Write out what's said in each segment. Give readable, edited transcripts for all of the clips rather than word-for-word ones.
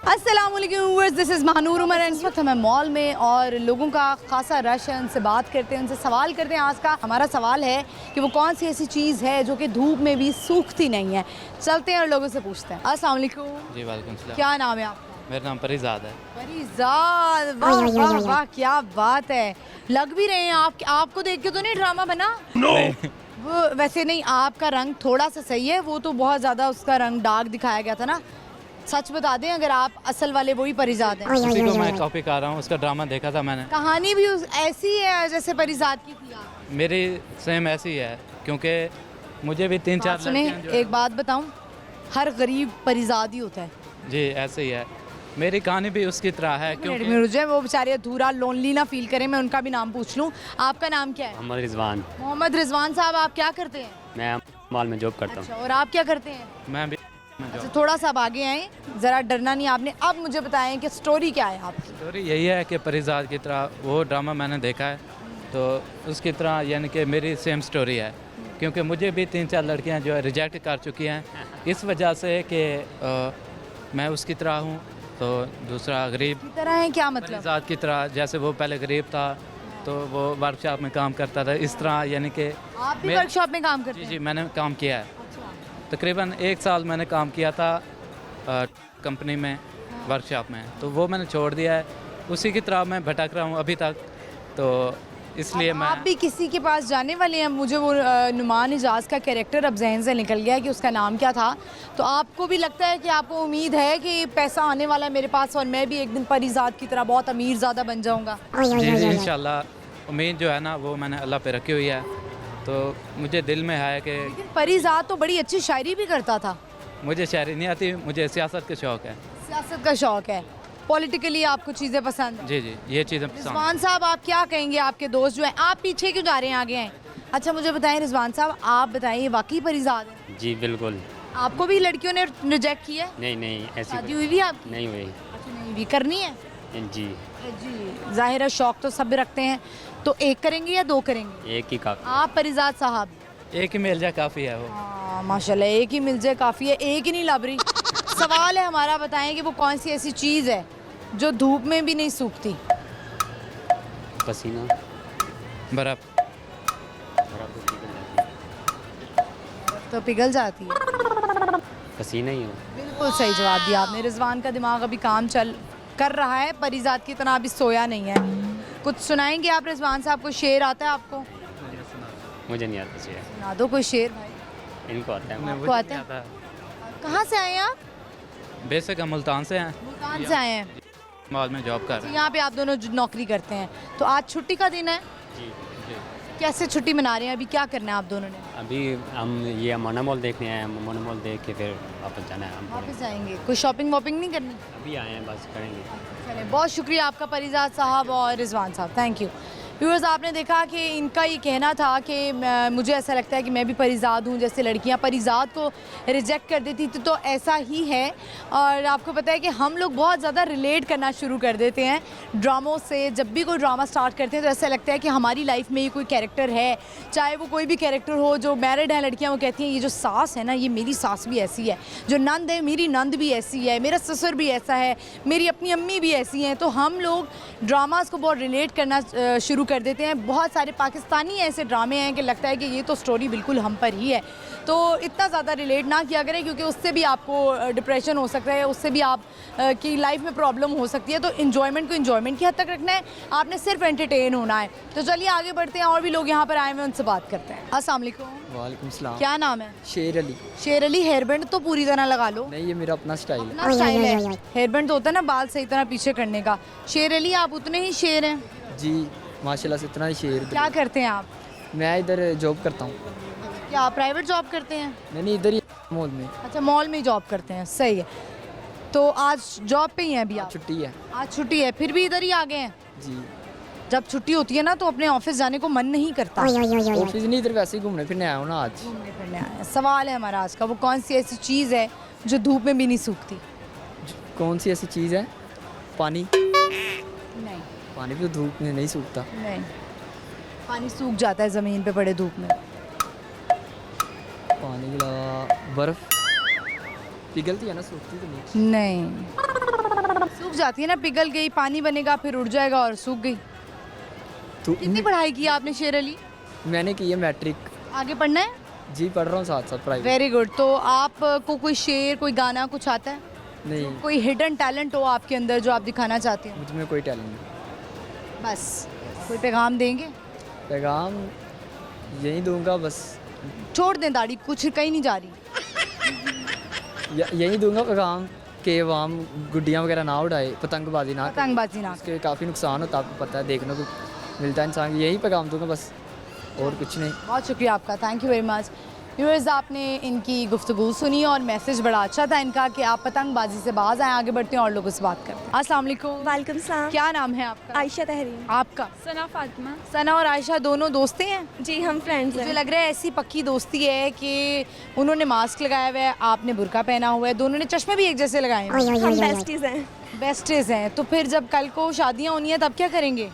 अस्सलामुअलैकुम, this is Mahanoor Umar and इस वक्त हमें मॉल में और लोगों का खासा रश है। उनसे बात करते हैं, उनसे सवाल करते हैं। आज का हमारा सवाल है कि वो कौन सी ऐसी चीज़ है जो कि धूप में भी सूखती नहीं है। चलते हैं और लोगों से पूछते हैं। अस्सलामुअलैकुम। जी वालेकुम सलाम। क्या नाम है आपका? मेरा नाम परिजाद है। परिजाद, वाह वाह वाह, क्या बात है। लग भी रहे हैं आपको देख के तो नहीं ड्रामा बना? वो वैसे नहीं, आपका रंग थोड़ा सा सही है, वो तो बहुत ज़्यादा उसका रंग डार्क दिखाया गया था ना। सच बता दें, अगर आप असल वाले वही परिजाद हैं। उसी को मैं कॉपी कर रहा हूँ, उसका ड्रामा देखा था मैंने। कहानी भी ऐसी है जैसे परिजाद की थी आप? मेरी सेम ऐसी है, क्योंकि मुझे भी 3-4 सुने, एक बात बताऊं, हर गरीब परिजाद ही होता है। जी ऐसे ही है, मेरी कहानी भी उसकी तरह है। क्योंकि मुझे वो बेचारे अधूरा लोनली ना फील करें, मैं उनका भी नाम पूछ लूं। आपका नाम क्या है? मोहम्मद रिजवान। मोहम्मद रिजवान साहब, आप क्या करते हैं? मैं मॉल में जॉब करता हूँ। अच्छा, और आप क्या करते हैं? मैं भी अच्छा, थोड़ा सा अब आगे आए, ज़रा डरना नहीं आपने। अब मुझे बताएं कि स्टोरी क्या है आपकी? स्टोरी यही है कि परिजाद की तरह वो ड्रामा मैंने देखा है, तो उसकी तरह यानी कि मेरी सेम स्टोरी है। क्योंकि मुझे भी 3-4 लड़कियां जो है रिजेक्ट कर चुकी हैं, इस वजह से कि मैं उसकी तरह हूँ। तो दूसरा गरीब की तरह है क्या मतलब? परिजाद की तरह, जैसे वो पहले गरीब था तो वो वर्कशॉप में काम करता था, इस तरह यानी कि आप भी मैं- वर्कशॉप में काम करते जी हैं? जी मैंने काम किया है। अच्छा, तकरीबन 1 साल मैंने काम किया था कंपनी में, वर्कशॉप में, तो वो मैंने छोड़ दिया है। उसी की तरह मैं भटक रहा हूँ अभी तक, तो इसलिए मैं आप भी किसी के पास जाने वाले हैं। मुझे वो नुमान इजाज़ का कैरेक्टर अब जहन से निकल गया कि उसका नाम क्या था। तो आपको भी लगता है कि आपको उम्मीद है कि पैसा आने वाला है मेरे पास और मैं भी एक दिन परिजाद की तरह बहुत अमीर ज़्यादा बन जाऊंगा? जी जी इंशाल्लाह उम्मीद जो है ना वो मैंने अल्लाह पे रखी हुई है। तो मुझे दिल में है कि लेकिन परिजाद तो बड़ी अच्छी शायरी भी करता था। मुझे शायरी नहीं आती, मुझे सियासत का शौक़ है। सियासत का शौक है, पॉलिटिकली आपको चीज़ें पसंद हैं। जी जी ये चीज़ें पसंद। रिजवान साहब, आप क्या कहेंगे? आपके दोस्त जो हैं, आप पीछे क्यों जा रहे हैं, आगे हैं? अच्छा मुझे बताएं रिजवान साहब, आप बताइए वाकई परिजाद है? जी बिल्कुल। आपको भी लड़कियों ने रिजेक्ट किया है? नहीं नहीं ऐसी शादी कोई- हुई भी आपकी? नहीं हुई। अच्छा, नहीं भी करनी है जी जी। जाहिर है शौक तो सब रखते हैं, तो एक करेंगे या 2 करेंगे? एक ही काफी। आप परिजाद साहब? एक ही मिल जाए काफ़ी है वो। हाँ माशाल्लाह, एक ही मिल जाए काफ़ी है, एक ही नहीं लब रही। सवाल है हमारा, बताएं कि वो कौन सी ऐसी चीज़ है जो धूप में भी नहीं सूखती? पसीना। बर्फ़। बर्फ तो पिघल जाती है। तो पिघल जाती है। पसीना ही हो। बिल्कुल सही जवाब दिया आपने। रिजवान का दिमाग अभी काम कर रहा है, परिजाद की तरह अभी सोया नहीं है। कुछ सुनाएंगे आप रिजवान साहब? को शेर आता है आपको? मुझे नहीं आता शेर। सुना दो कोई शेर भाई। इनको आता है। आपको आता है? कहाँ से आए हैं आप? बेसिक हम मुल्तान से हैं, मुल्तान से आए हैं। मॉल में जॉब कर रहे हैं। यहाँ पे आप दोनों नौकरी करते हैं, तो आज छुट्टी का दिन है, जी जी कैसे छुट्टी मना रहे हैं? अभी क्या करना है आप दोनों ने? अभी हम ये मोना मॉल देखने आए हैं। मोना मॉल देख के फिर वापस जाना है हमको। वापस जाएंगे? कोई शॉपिंग वॉपिंग नहीं करनी? अभी आए हैं, बस करेंगे। चलें, बहुत शुक्रिया आपका परिजाद साहब और रिजवान साहब, थैंक यू। व्यूअर्स, आपने देखा कि इनका ये कहना था कि मुझे ऐसा लगता है कि मैं भी परिजाद हूँ, जैसे लड़कियाँ परिजाद को रिजेक्ट कर देती थी, तो ऐसा ही है। और आपको पता है कि हम लोग बहुत ज़्यादा रिलेट करना शुरू कर देते हैं ड्रामों से। जब भी कोई ड्रामा स्टार्ट करते हैं तो ऐसा लगता है कि हमारी लाइफ में ये कोई कैरेक्टर है, चाहे वो कोई भी कैरेक्टर हो। जो मैरिड हैं लड़कियाँ, वो कहती हैं ये जो सास है ना, ये मेरी सास भी ऐसी है, जो नंद है मेरी नंद भी ऐसी है, मेरा ससुर भी ऐसा है, मेरी अपनी अम्मी भी ऐसी हैं। तो हम लोग ड्रामास को बहुत रिलेट करना शुरू कर देते हैं। बहुत सारे पाकिस्तानी ऐसे ड्रामे हैं कि लगता है कि ये तो स्टोरी बिल्कुल हम पर ही है। तो इतना ज़्यादा रिलेट ना किया करें, क्योंकि उससे भी आपको डिप्रेशन हो सकता है, उससे भी आप की लाइफ में प्रॉब्लम हो सकती है। तो इन्जॉयमेंट को इन्जॉयमेंट की हद तक रखना है, आपने सिर्फ एंटरटेन होना है। तो चलिए आगे बढ़ते हैं, और भी लोग यहाँ पर आए हुए हैं, उनसे बात करते हैं। अस्सलाम वालेकुम। वालेकुम सलाम। क्या नाम है? शेर अली। शेर अली, हेयर बैंड तो पूरी तरह लगा लो। नहीं, ये मेरा अपना स्टाइल है। अपना स्टाइल है। हेयर बैंड तो होता है ना बाल सही तरह पीछे करने का। शेर अली, आप उतने ही शेर हैं। जी माशाल्लाह से इतना ही शेर। क्या करते हैं आप? मैं इधर जॉब करता हूँ। क्या आप प्राइवेट जॉब करते हैं? मैंने इधर ही मॉल में। अच्छा, मॉल में ही जॉब करते हैं, सही है। तो आज जॉब पे ही हैं अभी आप? छुट्टी है। आज छुट्टी है, फिर भी इधर ही आ गए हैं? जी। जब छुट्टी होती है ना तो अपने ऑफिस जाने को मन नहीं करता। ऑफिस नहीं, इधर वैसे ही घूमने फिरने आया हूँ ना आज। घूमने फिरने आए हैं। सवाल है हमारा आज का, वो कौन सी ऐसी चीज़ है जो धूप में भी नहीं सूखती? कौन सी ऐसी चीज़ है? पानी। नहीं पानी भी तो धूप में नहीं सूखता। नहीं, पानी सूख जाता है ज़मीन पे पड़े धूप में। पानी के अलावा बर्फ़ पिघलती है ना, सूखती तो नहीं। नहीं, सूख जाती है ना, पिघल गई, पानी बनेगा, फिर उड़ जाएगा और सूख गई। तो कितनी पढ़ाई की आपने शेर अली? मैंने की है मैट्रिक। आगे पढ़ना है? जी पढ़ रहा हूँ साथ साथ प्राइवेट। Very good. तो आपको कोई शेर, कोई गाना कुछ आता है? नहीं, कोई हिडन टैलेंट हो आपके अंदर जो आप दिखाना चाहते हो? मुझ में कोई टैलेंट नहीं। बस कोई पैगाम देंगे? पैगाम यही दूंगा बस, छोड़ दें दाढ़ी, कुछ कहीं नहीं जा रही। यही दूंगा पैगाम कि वाम गुड्डियाँ वगैरह ना उड़ाए, पतंगबाजी ना करें। पतंगबाजी ना उसके काफ़ी नुकसान होता है, आपको पता है, देखने को मिलता है इंसान। यही पैगाम दूंगा बस, और कुछ नहीं। बहुत शुक्रिया आपका, thank you very much. Viewers, आपने इनकी गुफ्तगू सुनी और मैसेज बड़ा अच्छा था इनका कि आप पतंगबाजी से बाज आएँ। आगे बढ़ते हैं और लोगों से बात करते हैं। अस्सलाम वालेकुम। वालेकुम सलाम। क्या नाम है आपका? आयशा तहरीन। आपका? सना फातिमा। सना और आयशा दोनों दोस्तें हैं? जी हम फ्रेंड्स मुझे हैं। लग रहा है ऐसी पक्की दोस्ती है कि उन्होंने मास्क लगाया हुआ है, आपने बुर्का पहना हुआ है, दोनों ने चश्मे भी एक जैसे लगाए हैं। हम बेस्टीज हैं। बेस्टेज हैं। तो फिर जब कल को शादियाँ होनी है तब क्या करेंगे?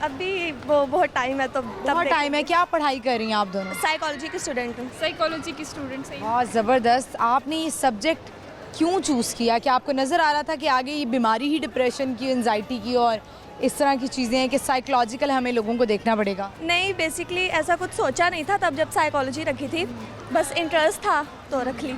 अभी वो बहुत टाइम है तो बहुत टाइम है। क्या पढ़ाई कर रही हैं आप दोनों? साइकोलॉजी की स्टूडेंट हूँ। साइकोलॉजी की स्टूडेंट से बहुत ज़बरदस्त। आपने ये सब्जेक्ट क्यों चूज़ किया? कि आपको नज़र आ रहा था कि आगे ये बीमारी ही डिप्रेशन की, एंजाइटी की और इस तरह की चीज़ें हैं कि साइकोलॉजिकल हमें लोगों को देखना पड़ेगा? नहीं, बेसिकली ऐसा कुछ सोचा नहीं था तब जब साइकोलॉजी रखी थी, बस इंटरेस्ट था तो रख ली।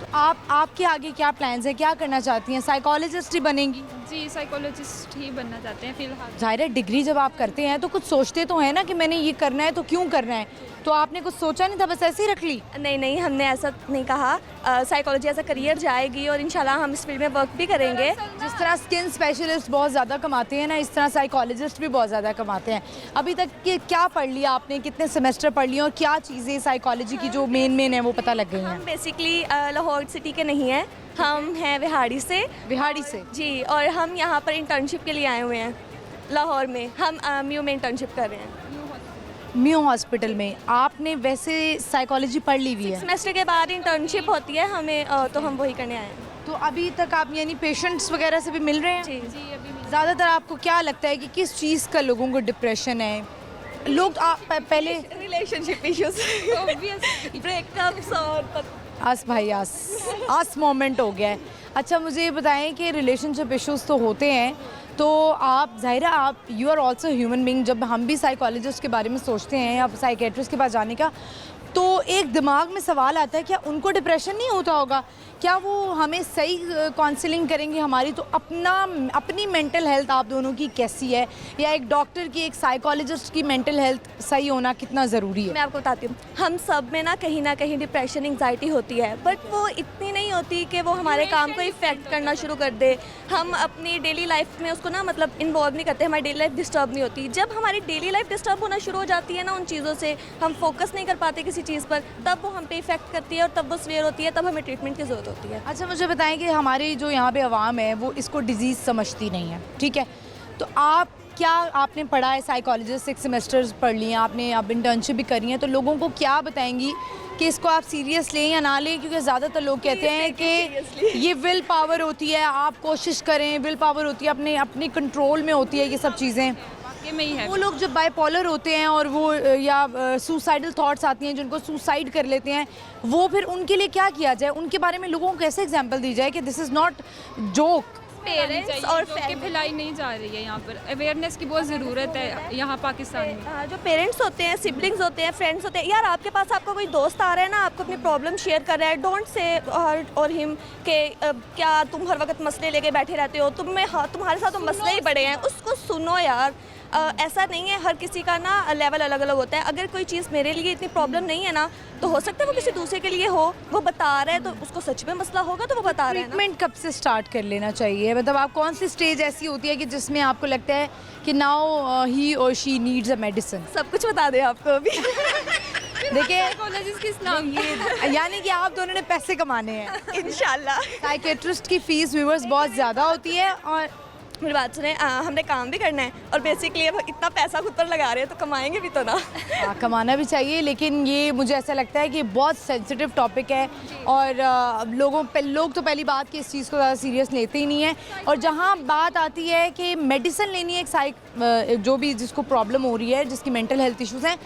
तो आपके आगे क्या प्लान्स हैं? क्या करना चाहती हैं? साइकोलॉजिस्ट ही बनेंगी? जी साइकोलॉजिस्ट ही बनना चाहते हैं फ़िलहाल। ज़ाहिर है डिग्री जब आप करते हैं तो कुछ सोचते तो हैं ना कि मैंने ये करना है तो क्यों करना है, तो आपने कुछ सोचा नहीं था, बस ऐसे ही रख ली? नहीं, हमने ऐसा नहीं कहा। साइकोलॉजी एज अ करियर जाएगी और इंशाल्लाह हम इस फील्ड में वर्क भी करेंगे। जिस तरह स्किन स्पेशलिस्ट बहुत ज़्यादा कमाते हैं ना, इस तरह साइकोलॉजिस्ट भी बहुत ज़्यादा कमाते हैं। अभी तक के क्या पढ़ लिया आपने? कितने सेमेस्टर पढ़ लिए और क्या चीज़ें साइकोलॉजी की जो मेन है वो पता लग गई हैं? हम बेसिकली लाहौर सिटी के नहीं हैं, हम हैं विहाड़ी से। बिहाड़ी से? जी, और हम यहाँ पर इंटर्नशिप के लिए आए हुए हैं लाहौर में। हम म्यू में इंटर्नशिप कर रहे हैं। म्यू हॉस्पिटल में? आपने वैसे साइकोलॉजी पढ़ ली हुई है? सेमेस्टर के बाद इंटर्नशिप होती है हमें, तो हम वही करने आए हैं। तो अभी तक आप यानी पेशेंट्स वगैरह से भी मिल रहे हैं? जी। ज़्यादातर आपको क्या लगता है कि किस चीज़ का लोगों को डिप्रेशन है? लोग पहले रिलेशनशिप इश्यूज, ब्रेकअप्स और आस भाई आस मोमेंट हो गया है। अच्छा मुझे ये बताएं कि रिलेशनशिप इश्यूज तो होते हैं, तो आप ज़ाहिर है आप you are also human being. जब हम भी साइकोलॉजिस्ट के बारे में सोचते हैं या साइकेट्रिस्ट के पास जाने का, तो एक दिमाग में सवाल आता है क्या उनको डिप्रेशन नहीं होता होगा? क्या वो हमें सही काउंसलिंग करेंगे हमारी? तो अपनी मेंटल हेल्थ आप दोनों की कैसी है, या एक डॉक्टर की, एक साइकोलॉजिस्ट की मेंटल हेल्थ सही होना कितना ज़रूरी है? मैं आपको बताती हूँ, हम सब में ना कहीं डिप्रेशन एंग्जाइटी होती है, बट वो इतनी नहीं होती कि वो हमारे काम को इफ़ेक्ट करना शुरू कर दे। हम अपनी डेली लाइफ में उसको ना मतलब इन्वॉल्व नहीं करते, हमारी डेली लाइफ डिस्टर्ब नहीं होती। जब हमारी डेली लाइफ डिस्टर्ब होना शुरू हो जाती है ना उन चीज़ों से, हम फोकस नहीं कर पाते किसी चीज़ पर, तब वो हम पे इफेक्ट करती है और तब वो सीवियर होती है, तब हमें ट्रीटमेंट की ज़रूरत होती है। अच्छा मुझे बताएं कि हमारी जो यहाँ पे आवाम है वो इसको डिजीज़ समझती नहीं है, ठीक है? तो आपने पढ़ा है, साइकोलॉजिस्ट 6 सेमेस्टर्स पढ़ लिए हैं आपने, अब इंटर्नशिप भी करी है, तो लोगों को क्या बताएंगी कि इसको आप सीरियस लें या ना लें? क्योंकि ज़्यादातर लोग कहते हैं कि ये विल पावर होती है, आप कोशिश करें, विल पावर होती है, अपने कंट्रोल में होती है ये सब चीज़ें। वाकई में ही है। वो लोग जब बाइपोलर होते हैं और वो या सुसाइडल थॉट्स आती हैं, जिनको सुसाइड कर लेते हैं, वो फिर उनके लिए क्या किया जाए? उनके बारे में लोगों को कैसे एग्जांपल दी जाए कि this is not joke? Parents और के फैलाई नहीं जा रही है, यहाँ पर अवेयरनेस की बहुत ज़रूरत है यहाँ पाकिस्तान में। जो पेरेंट्स होते हैं, सिबलिंग्स होते हैं, फ्रेंड्स होते हैं, यार आपके पास आपका कोई दोस्त आ रहा है ना, आपको अपनी प्रॉब्लम शेयर कर रहा है, डोंट से हर और हिम के क्या तुम हर वक्त मसले लेके बैठे रहते हो, तुम्हारे साथ तो मसले ही बड़े हैं। उसको सुनो यार, ऐसा नहीं है, हर किसी का ना लेवल अलग अलग होता है। अगर कोई चीज़ मेरे लिए इतनी प्रॉब्लम नहीं है ना, तो हो सकता है वो किसी दूसरे के लिए हो, वो बता रहा है तो उसको सच में मसला होगा, तो वो बता रहा है ना। ट्रीटमेंट कब से स्टार्ट कर लेना चाहिए? मतलब आप कौन सी स्टेज ऐसी होती है कि जिसमें आपको लगता है कि नाउ ही और शी नीड्स अ मेडिसिन? सब कुछ बता दें आपको अभी। देखिए साइकोलॉजिस्ट किस नाम ये यानी कि आप दोनों ने पैसे कमाने हैं। इंशाल्लाह। साइकेट्रिस्ट की फीस व्यूअर्स बहुत ज़्यादा होती है, और मेरी बात सुने, हमने काम भी करना है और बेसिकली अब इतना पैसा खुद पर लगा रहे हैं तो कमाएंगे भी तो ना। कमाना भी चाहिए, लेकिन ये मुझे ऐसा लगता है कि बहुत सेंसिटिव टॉपिक है, और लोग तो पहली बात कि इस चीज़ को ज़्यादा सीरियस लेते ही नहीं है। और जहाँ बात आती है कि मेडिसिन लेनी है, एक जो भी जिसको प्रॉब्लम हो रही है, जिसकी मेंटल हेल्थ इश्यूज़ हैं,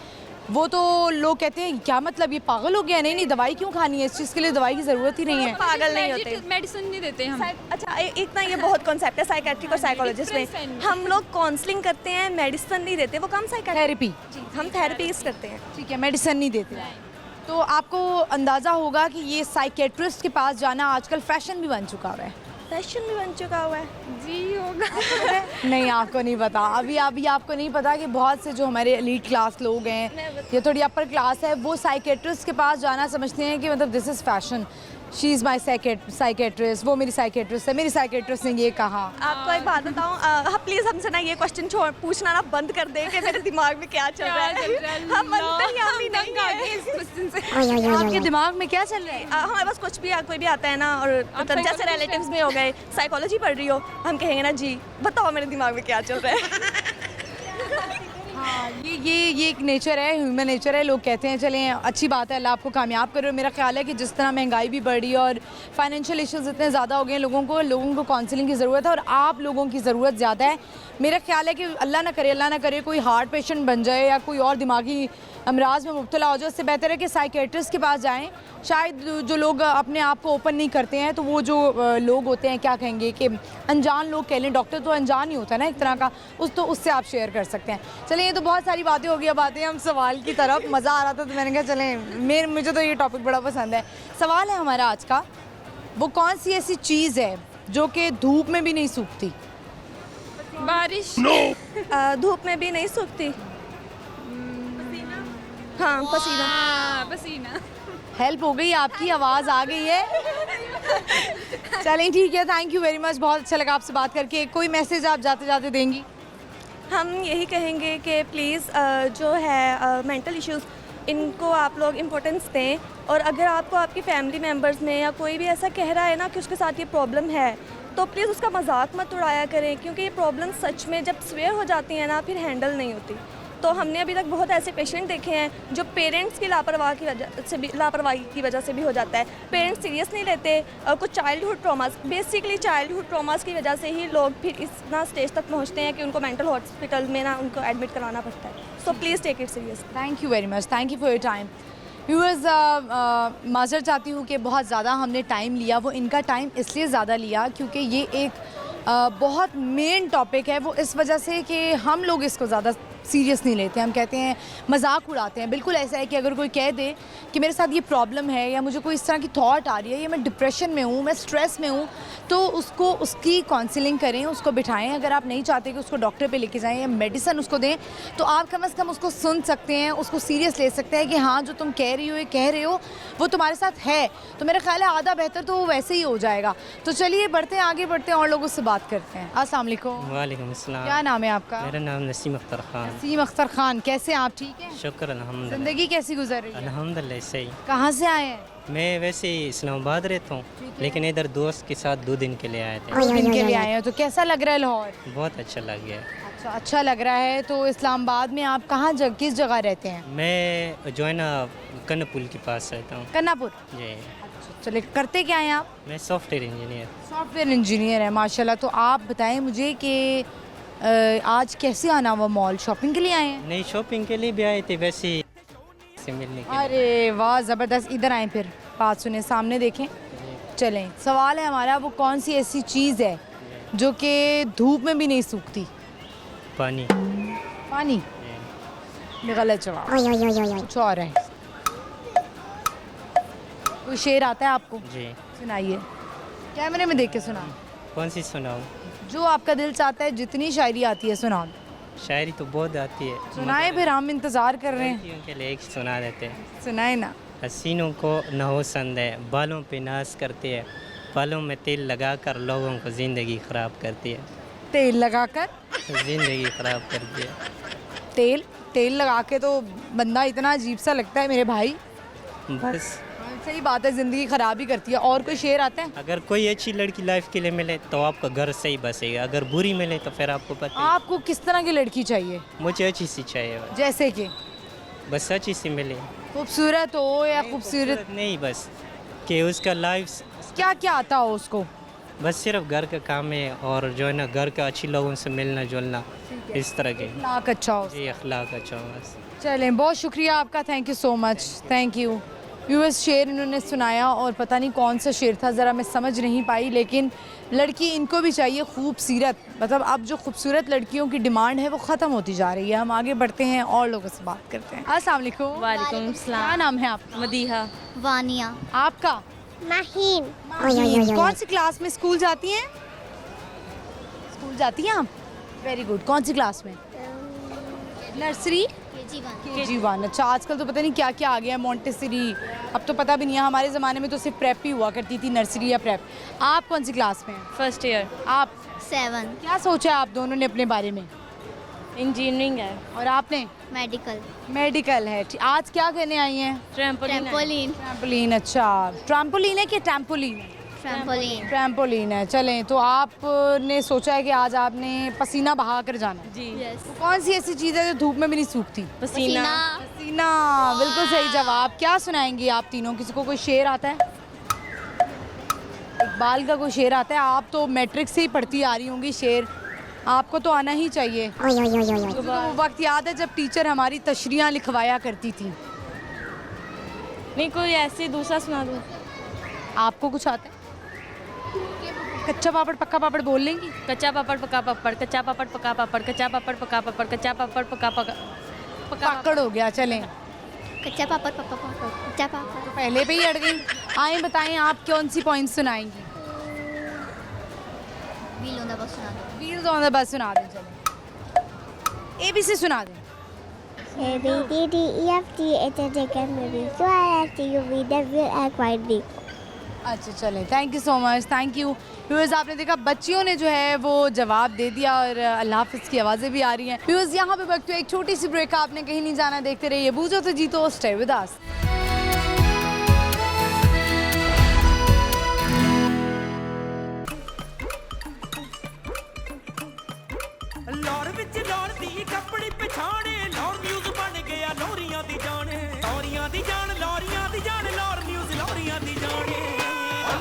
वो तो लोग कहते हैं क्या मतलब ये पागल हो गया, नहीं नहीं दवाई क्यों खानी है, इस चीज़ के लिए दवाई की ज़रूरत ही नहीं है। पागल नहीं होते। मेडिसिन नहीं देते हम। अच्छा एक ना ये बहुत कॉन्सेप्ट है साइकेट्रिक और साइकोलॉजिस्ट में। Difference है। हम लोग काउंसलिंग करते हैं, मेडिसिन नहीं देते, वो काम साइकेट्रिक, थेरेपी, हम थेरेपीज करते हैं। ठीक है, मेडिसिन नहीं देते। तो आपको अंदाज़ा होगा कि ये साइकेट्रिस्ट के पास जाना आजकल फैशन भी बन चुका हुआ है। फैशन भी बन चुका हुआ है। जी होगा। नहीं आपको नहीं पता, अभी आपको नहीं पता कि बहुत से जो हमारे एलीट क्लास लोग हैं या थोड़ी अपर क्लास है, वो साइकेट्रिस्ट के पास जाना समझते हैं कि मतलब this is fashion, she is my psychiatrist, वो मेरी साइकेट्रिस्ट है, मेरी साइकेट्रिस्ट ने ये कहा। आपको एक बात बताऊं, हाँ प्लीज़ हमसे ना ये क्वेश्चन पूछना ना बंद कर दें कि मेरे दिमाग में क्या चल रहा है। हम अंतर्यामी नहीं हैं। आपके दिमाग में क्या चल रहा है? हमारे पास कुछ भी कोई भी आता है ना, और मतलब जैसे रिलेटिव्स में हो गए, साइकोलॉजी पढ़ रही हो, हम कहेंगे ना जी बताओ मेरे दिमाग में क्या चल रहा है। हाँ, ये एक नेचर है, ह्यूमन नेचर है। लोग कहते हैं चलें अच्छी बात है, अल्लाह आपको कामयाब करे। मेरा ख्याल है कि जिस तरह महंगाई भी बढ़ रही है और फाइनेंशियल इश्यूज इतने ज़्यादा हो गए हैं, लोगों को काउंसलिंग की ज़रूरत है और आप लोगों की ज़रूरत ज़्यादा है। मेरा ख्याल है कि अल्लाह ना करे कोई हार्ट पेशेंट बन जाए या कोई और दिमागी अमराज में मुब्तला हो जाए, उससे बेहतर है कि साइकेट्रिस्ट के पास जाएं। शायद जो लोग अपने आप को ओपन नहीं करते हैं, तो वो जो लोग होते हैं क्या कहेंगे कि अनजान लोग कह लें, डॉक्टर तो अनजान ही होता है ना एक तरह का, उससे आप शेयर कर सकते हैं। चलें, ये तो बहुत सारी बातें हो गई, अब आते हैं हम सवाल की तरफ। मज़ा आ रहा था तो मैंने कहा चलें, मुझे तो ये टॉपिक बड़ा पसंद है। सवाल है हमारा आज का, वो कौन सी ऐसी चीज़ है जो कि धूप में भी नहीं सूखती? बारिश। धूप में भी नहीं सूखती। हाँ पसीना। पसीना। हेल्प हो गई आपकी, आवाज़ आ गई है। चलें ठीक है, थैंक यू वेरी मच, बहुत अच्छा लगा आपसे बात करके। कोई मैसेज आप जाते जाते देंगी? हम यही कहेंगे कि प्लीज़ जो है मेंटल इश्यूज़, इनको आप लोग इम्पोर्टेंस दें। और अगर आपको आपकी फैमिली मेम्बर्स में या कोई भी ऐसा कह रहा है ना कि उसके साथ ये प्रॉब्लम है, तो प्लीज़ उसका मजाक मत उड़ाया करें, क्योंकि ये प्रॉब्लम सच में जब स्वेयर हो जाती है ना, फिर हैंडल नहीं होती। तो हमने अभी तक बहुत ऐसे पेशेंट देखे हैं जो पेरेंट्स की लापरवाही की वजह से भी हो जाता है। पेरेंट्स सीरियस नहीं लेते, कुछ childhood traumas, basically childhood traumas की वजह से ही लोग फिर इतना स्टेज तक पहुंचते हैं कि उनको मेंटल हॉस्पिटल में ना उनको एडमिट कराना पड़ता है। So please take it serious. Thank you very much, thank you for your time. Viewers, माजर चाहती हूँ कि बहुत ज़्यादा हमने टाइम लिया, वो इनका टाइम इसलिए ज़्यादा लिया क्योंकि ये एक बहुत मेन टॉपिक है। वो इस वजह से कि हम लोग इसको ज़्यादा सीरियस नहीं लेते, हम कहते हैं, मजाक उड़ाते हैं। बिल्कुल ऐसा है कि अगर कोई कह दे कि मेरे साथ ये प्रॉब्लम है या मुझे कोई इस तरह की थॉट आ रही है या मैं डिप्रेशन में हूँ, मैं स्ट्रेस में हूँ, तो उसकी काउंसलिंग करें, उसको बिठाएं। अगर आप नहीं चाहते कि उसको डॉक्टर पे लेके जाएं या मेडिसिन उसको दें, तो आप कम से कम उसको सुन सकते हैं, उसको सीरियस ले सकते हैं कि हाँ जो तुम कह रहे हो वो तुम्हारे साथ है। तो मेरा ख्याल है आधा बेहतर तो वो वैसे ही हो जाएगा। तो चलिए आगे बढ़ते हैं और लोगों से बात करते हैं। अस्सलाम वालेकुम। वालेकुम अस्सलाम। क्या नाम है आपका? मेरा नाम नसीम अख्तर खान। नसीम अख्तर खान, कैसे हैं आप? ठीक है, शुक्र अल्हम्दुलिल्लाह। ज़िंदगी कैसी गुजर रही है? अल्हम्दुलिल्लाह सही। कहाँ से आए हैं? मैं वैसे ही इस्लामाबाद रहता हूँ, लेकिन इधर दोस्त के साथ 2 दिन के लिए आए थे। 2 दिन के लिए आए हैं, तो कैसा लग रहा है लाहौर? बहुत अच्छा लग गया। अच्छा लग रहा है। तो इस्लामाबाद में आप किस जगह रहते हैं? मैं जो है ना कन्नपुल के पास रहता हूँ। कन्नापुर। जी। चलिए, करते क्या हैं आप? मैं सॉफ्टवेयर इंजीनियर। सॉफ्टवेयर इंजीनियर है, माशाल्लाह। तो आप बताएं मुझे कि आज कैसे आना हुआ, मॉल शॉपिंग के लिए आए हैं? नहीं, शॉपिंग के लिए भी आए थे, वैसे ही से मिलने के लिए। अरे वाह, ज़बरदस्त। इधर आए, फिर बात सुने, सामने देखें। चलें, सवाल है हमारा, वो कौन सी ऐसी चीज़ है जो कि धूप में भी नहीं सूखती? पानी। पानी? गलत जवाब, कुछ और है। कोई शेर आता है आपको? जी। सुनाइए, कैमरे में देख के सुना। कौन सी सुनाऊँ? जो आपका दिल चाहता है, जितनी शायरी आती है सुना। शायरी तो बहुत आती है। सुनाए, फिर हम इंतज़ार कर रहे हैं। लड़कियों के लिए एक सुना देते हैं। सुनाए ना। हसीनों को नहोसंद है, बालों पे नाज करती है, बालों में तेल लगाकर लोगों को ज़िंदगी ख़राब करती है। तेल लगाकर ज़िंदगी ख़राब करती है। तेल लगा के तो बंदा इतना अजीब सा लगता है मेरे भाई। बस सही बात है, ज़िंदगी ख़राब ही करती है। और कोई शेर आता है? अगर कोई अच्छी लड़की लाइफ के लिए मिले तो आपका घर सही बसेगा, अगर बुरी मिले तो फिर आपको पता ही। आपको किस तरह की लड़की चाहिए? मुझे अच्छी सी चाहिए बस। जैसे कि बस अच्छी सी मिले। खूबसूरत हो या खूबसूरत नहीं, बस कि उसका लाइफ क्या क्या आता हो उसको? बस सिर्फ घर का काम है और जो है ना घर के अच्छे लोगों से मिलना जुलना, इस तरह के। लाख अच्छा हो। जी अखलाक अच्छा हो बस। चलें, बहुत शुक्रिया आपका, thank you so much, thank you. Viewers, शेर इन्होंने सुनाया और पता नहीं कौन सा शेर था, ज़रा मैं समझ नहीं पाई, लेकिन लड़की इनको भी चाहिए खूबसूरत। मतलब अब जो खूबसूरत लड़कियों की डिमांड है वो ख़त्म होती जा रही है। हम आगे बढ़ते हैं और लोगों से बात करते हैं। अस्सलाम वालेकुम। वालेकुम सलाम। क्या नाम है आपका? मदीहा। वानिया। आपका? माहीन। कौन सी क्लास में स्कूल जाती हैं? स्कूल जाती हैं आप? Very good. कौन सी क्लास में? Nursery KG1। अच्छा, आजकल तो पता नहीं क्या क्या आ गया है, मोंटेसरी, अब तो पता भी नहीं है। हमारे ज़माने में तो सिर्फ प्रेप ही हुआ करती थी, नर्सरी या प्रेप। आप कौन सी क्लास में हैं? First year. आप? 7। क्या सोचा है आप दोनों ने अपने बारे में? इंजीनियरिंग है। और आपने? मेडिकल। मेडिकल है। आज क्या करने आई हैं? ट्रैम्पोलिन। ट्रैम्पोलिन। अच्छा, ट्रैम्पोलिन है कि टैम्पोलिन है? ट्रैम्पोलिन। ट्रैम्पोलिन है। चलें, तो आपने सोचा है कि आज आपने पसीना बहा कर जाना है। जी। तो कौन सी ऐसी चीज़ है जो धूप में भी नहीं सूखती? पसीना। पसीना। बिल्कुल सही जवाब। क्या सुनाएंगी आप तीनों? किसी को कोई शेर आता है? इकबाल का कोई शेर आता है? आप तो मैट्रिक से ही पढ़ती आ रही होंगी, शेर आपको तो आना ही चाहिए। तो वो वक्त याद है जब टीचर हमारी तशरीयाँ लिखवाया करती थी? नहीं, कोई ऐसे दूसरा सुना दो। आपको कुछ आता है? कच्चा पापड़ पक्का पापड़ बोल लेंगी? कच्चा पापड़ पका पापड़, कच्चा पापड़ पका पापड़, कच्चा पापड़ पका पापड़, कच्चा पापड़ पका पका पकड़ हो गया। चलें, कच्चा पापड़ पापा पापड़ कच्चा पापड़। तो पहले पे ही अड़ गई। आए बताएं, आप कौन सी पॉइंट सुनाएंगी? व्हील ऑन द बस सुना दो। व्हील्स ऑन द बस सुना दें। चलें, ABC सुना दें। A B D D E F G H I J K L M N O P Q R S T U V W X Y Z। अच्छा, चलें, thank you so much, thank you. Viewers, आपने देखा बच्चियों ने जो है वो जवाब दे दिया और अल्लाह हाफ़िज़ की आवाज़ें भी आ रही हैं। व्यूअर्स, यहाँ पे वक्त एक छोटी सी ब्रेक, आपने कहीं नहीं जाना, देखते रहिए बूझो तो जीतो, स्टे विद अस। लौर विच लौर दी कपड़ी पछाणे, लौर न्यूज़ बन गया लोरियां दी जाने, लोरियां दी जान, लोरियां दी जान, लौर न्यूज़ लोरियां दी जाने।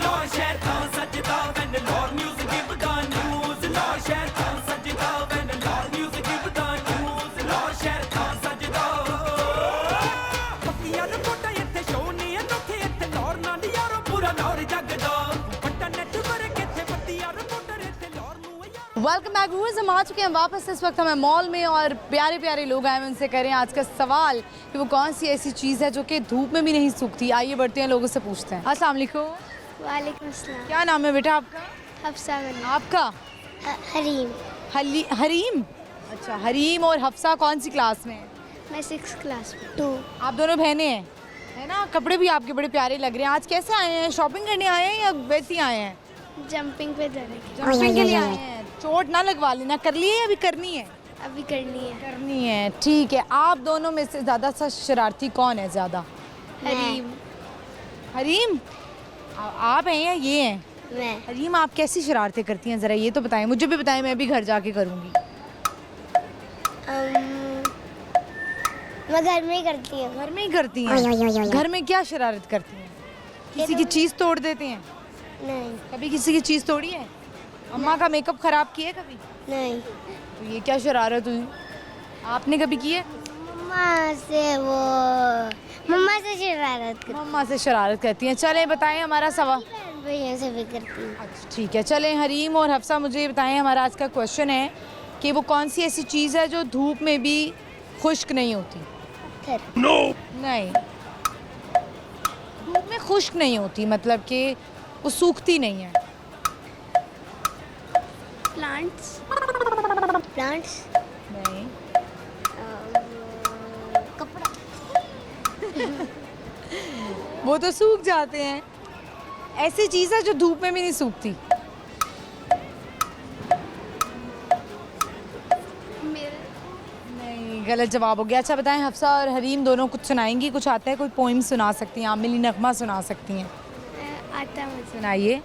लौर शहर था सजदा when Lahore news give the news, Lahore शहर था सजदा when Lahore news give the news, Lahore शहर था सजदा। पक्कियां रिपोर्टां इत्थे शो नहीं अनोखे, इत्थे लौर नाल यारो पूरा लौर जगदा, बट्टा नेटवर्क इत्थे पत्तियां रिपोर्टर इत्थे लौर नूं यारो। वेलकम बैक व्यूअर्स, हम आ चुके हैं वापस। इस वक्त हमें मॉल में और प्यारे प्यारे लोग आए हैं, उनसे करें आज का सवाल कि वो कौन सी ऐसी चीज़ है जो कि धूप में भी नहीं सूखती। आइए बढ़ते हैं, लोगों से पूछते हैं। अस्सलाम वालेकुम। वालेकुम अस्सलाम। क्या नाम है बेटा आपका? हफ्सा गनी। आपका? हरीम। हरीम। अच्छा, हरीम और हफ्सा कौन सी क्लास में है? मैं 6th क्लास में। 2। आप दोनों बहनें हैं, है ना? कपड़े भी आपके बड़े प्यारे लग रहे हैं। आज कैसे आए हैं? शॉपिंग करने आए हैं या वैसे ही आए हैं? जंपिंग पे जाने की। जंपिंग के लिए आए हैं। चोट ना लगवा लेना। कर ली है या अभी करनी है? अभी करनी है। करनी है, ठीक है। आप दोनों में से ज़्यादा सा शरारती कौन है? ज़्यादा हरीम। हरीम? आप हैं या ये हैं? मैं। हरीम, आप कैसी शरारतें करती हैं, ज़रा ये तो बताएं, मुझे भी बताएं, मैं भी घर जाके करूँगी। मैं घर में ही करती हूँ। घर में ही करती हैं? घर में क्या शरारत करती हैं? किसी की चीज़ तोड़ देते हैं? नहीं। कभी किसी की चीज़ तोड़ी है? अम्मा का मेकअप ख़राब किया है कभी? नहीं। तो ये क्या शरारत हुई? आपने कभी की है? मम्मा से शरारत करती मम्मा से शरारत करती हैं। चलें, बताएं हमारा सवाल। हूँ। भैया से भी करती हूँ। अच्छा, ठीक है। चलें, हरीम और हफ्सा, मुझे ये बताएं, हमारा आज का क्वेश्चन है कि वो कौन सी ऐसी चीज़ है जो धूप में भी खुश्क नहीं होती? नहीं, धूप में खुश्क नहीं होती, मतलब कि वो सूखती नहीं है। प्लांट्स। प्लांट्स। नहीं। कपड़ा। वो तो सूख जाते हैं। ऐसी चीज़ है जो धूप में भी नहीं सूखती। नहीं, गलत जवाब हो गया। अच्छा बताएं, हफ्सा और हरीम दोनों कुछ सुनाएंगी? कुछ आता है? कोई पोइम सुना सकती हैं आप? मिली नगमा सुना सकती हैं? आता मुझे। सुनाइए।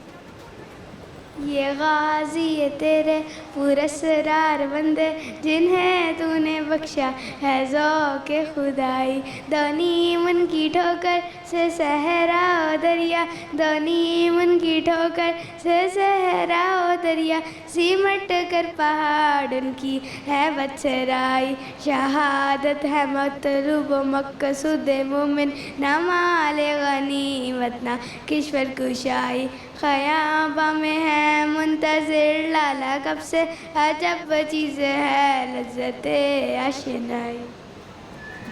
ये गाजी ये तेरे पुरस्कार बंदे जिन्हें तूने बख्शा है ज़ौक़ खुदाई। दोनी मन की ठोकर से सहरा ओ दरिया, दोनी मन की ठोकर से सहरा ओ दरिया, सिमट कर पहाड़ उनकी है बचराई। शहादत है मतलूब मकसूद मोमिन, ना माल गनीमत ना किश्वर कुशाई। ख़याबा में है मुंतज़िर लाला कब से, अजब चीज़ है लज़्ज़ते आशनाई।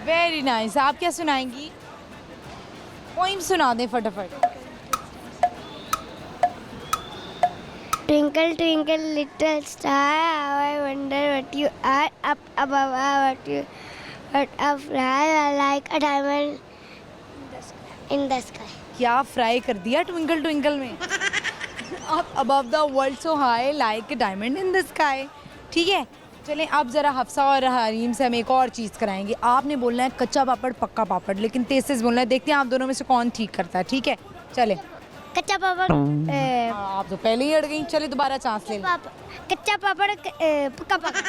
Very nice. आप क्या सुनाएंगी? पोइम सुना दें फटाफट। Twinkle twinkle little star, how I wonder what you are, up above what a fly like a diamond in the sky. क्या फ्राई कर दिया ट्विंकल ट्विंकल में? आप above the world so high like diamond in the sky. ठीक है, चलें अब ज़रा हफ्सा और हरीम से हम एक और चीज़ कराएंगे। आपने बोलना है कच्चा पापड़ पक्का पापड़, लेकिन तेज तेज बोलना है। देखते हैं आप दोनों में से कौन ठीक करता है। ठीक है, चलें। कच्चा पापड़ आप तो पहले ही अड़ गई। चले दोबारा चांस ले लें। कच्चा पापड़ पक्का पापड़।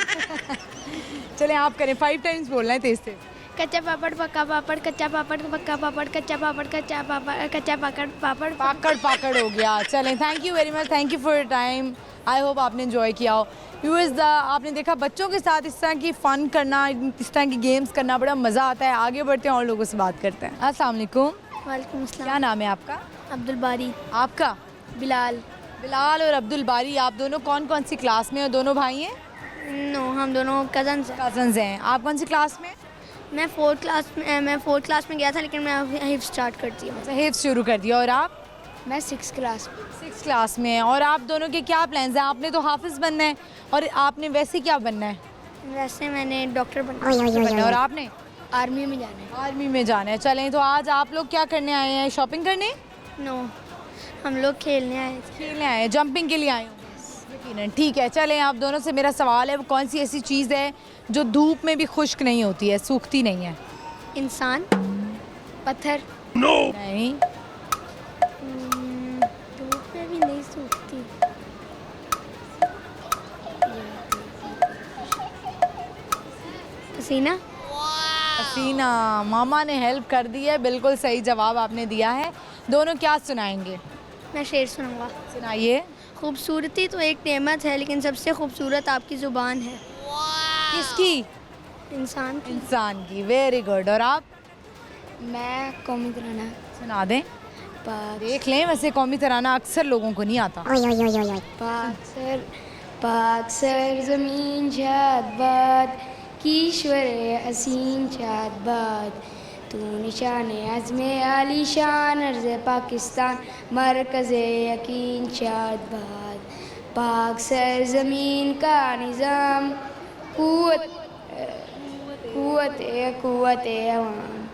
चलें आप करें, 5 टाइम्स बोलना है तेज तेज। कच्चा पापड़ पक्का पापड़, कच्चा पापड़ पक्का पापड़, कच्चा पापड़ कच्चा पापड़, कच्चा पापड़ पापड़ पाकड़ पाकड़ हो गया। चलें, thank you very much, thank you for your time. I hope आपने एंजॉय किया हो। व्यूअर्स, आपने देखा बच्चों के साथ इस तरह की फ़न करना, इस तरह की गेम्स करना बड़ा मज़ा आता है। आगे बढ़ते हैं और लोगों से बात करते हैं। अस्सलाम वालेकुम। वालेकुम अस्सलाम। क्या नाम है आपका? अब्दुल बारी। आपका? बिलाल। बिलाल और अब्दुल बारी, आप दोनों कौन कौन सी क्लास में हो? दोनों भाई हैं? नो, हम दोनों कज़न्स हैं। कज़न्स हैं। आप कौन सी क्लास में? मैं फोर्थ क्लास में गया था, लेकिन मैं हिफ्ज़ स्टार्ट करती हूँ। अच्छा, हिफ्ज़ शुरू कर दिया। और आप? मैं 6th क्लास में। 6th क्लास में हैं। और आप दोनों के क्या प्लान्स हैं? आपने तो हाफिज़ बनना है, और आपने वैसे क्या बनना है? वैसे मैंने डॉक्टर बनना बनना है। और आपने? आर्मी में जाना है। आर्मी में जाना है। चलें, तो आज आप लोग क्या करने आए हैं? शॉपिंग करने? नो, हम लोग खेलने आए थे। खेलने आए हैं, जंपिंग के लिए आए हो? यकीनन। ठीक है, चलें, आप दोनों से मेरा सवाल है, वो कौन सी ऐसी चीज़ है जो धूप में भी खुश्क नहीं होती है, सूखती नहीं है? इंसान। पत्थर। नहीं। धूप में भी नहीं सूखती। पसीना। पसीना। मामा ने हेल्प कर दी है, बिल्कुल सही जवाब आपने दिया है। दोनों क्या सुनाएंगे? मैं शेर सुनाऊंगा। सुनाइए। खूबसूरती तो एक नेमत है, लेकिन सबसे खूबसूरत आपकी ज़ुबान है। किसकी? इंसान की। इंसान की। Very good. और आप? मैं कौमी तराना सुना दें। पाक देख लें, वैसे कौमी तराना अक्सर लोगों को नहीं आता। पाक सर ज़मीन शाद बाद, कीश्वर हसीन शाद बाद, तू निशान अज़्म आली शान अर्ज़ पाकिस्तान, मरकज़ यकीन शाद बाद। पाक सर ज़मीन का निज़ाम, कुव्वत अवाम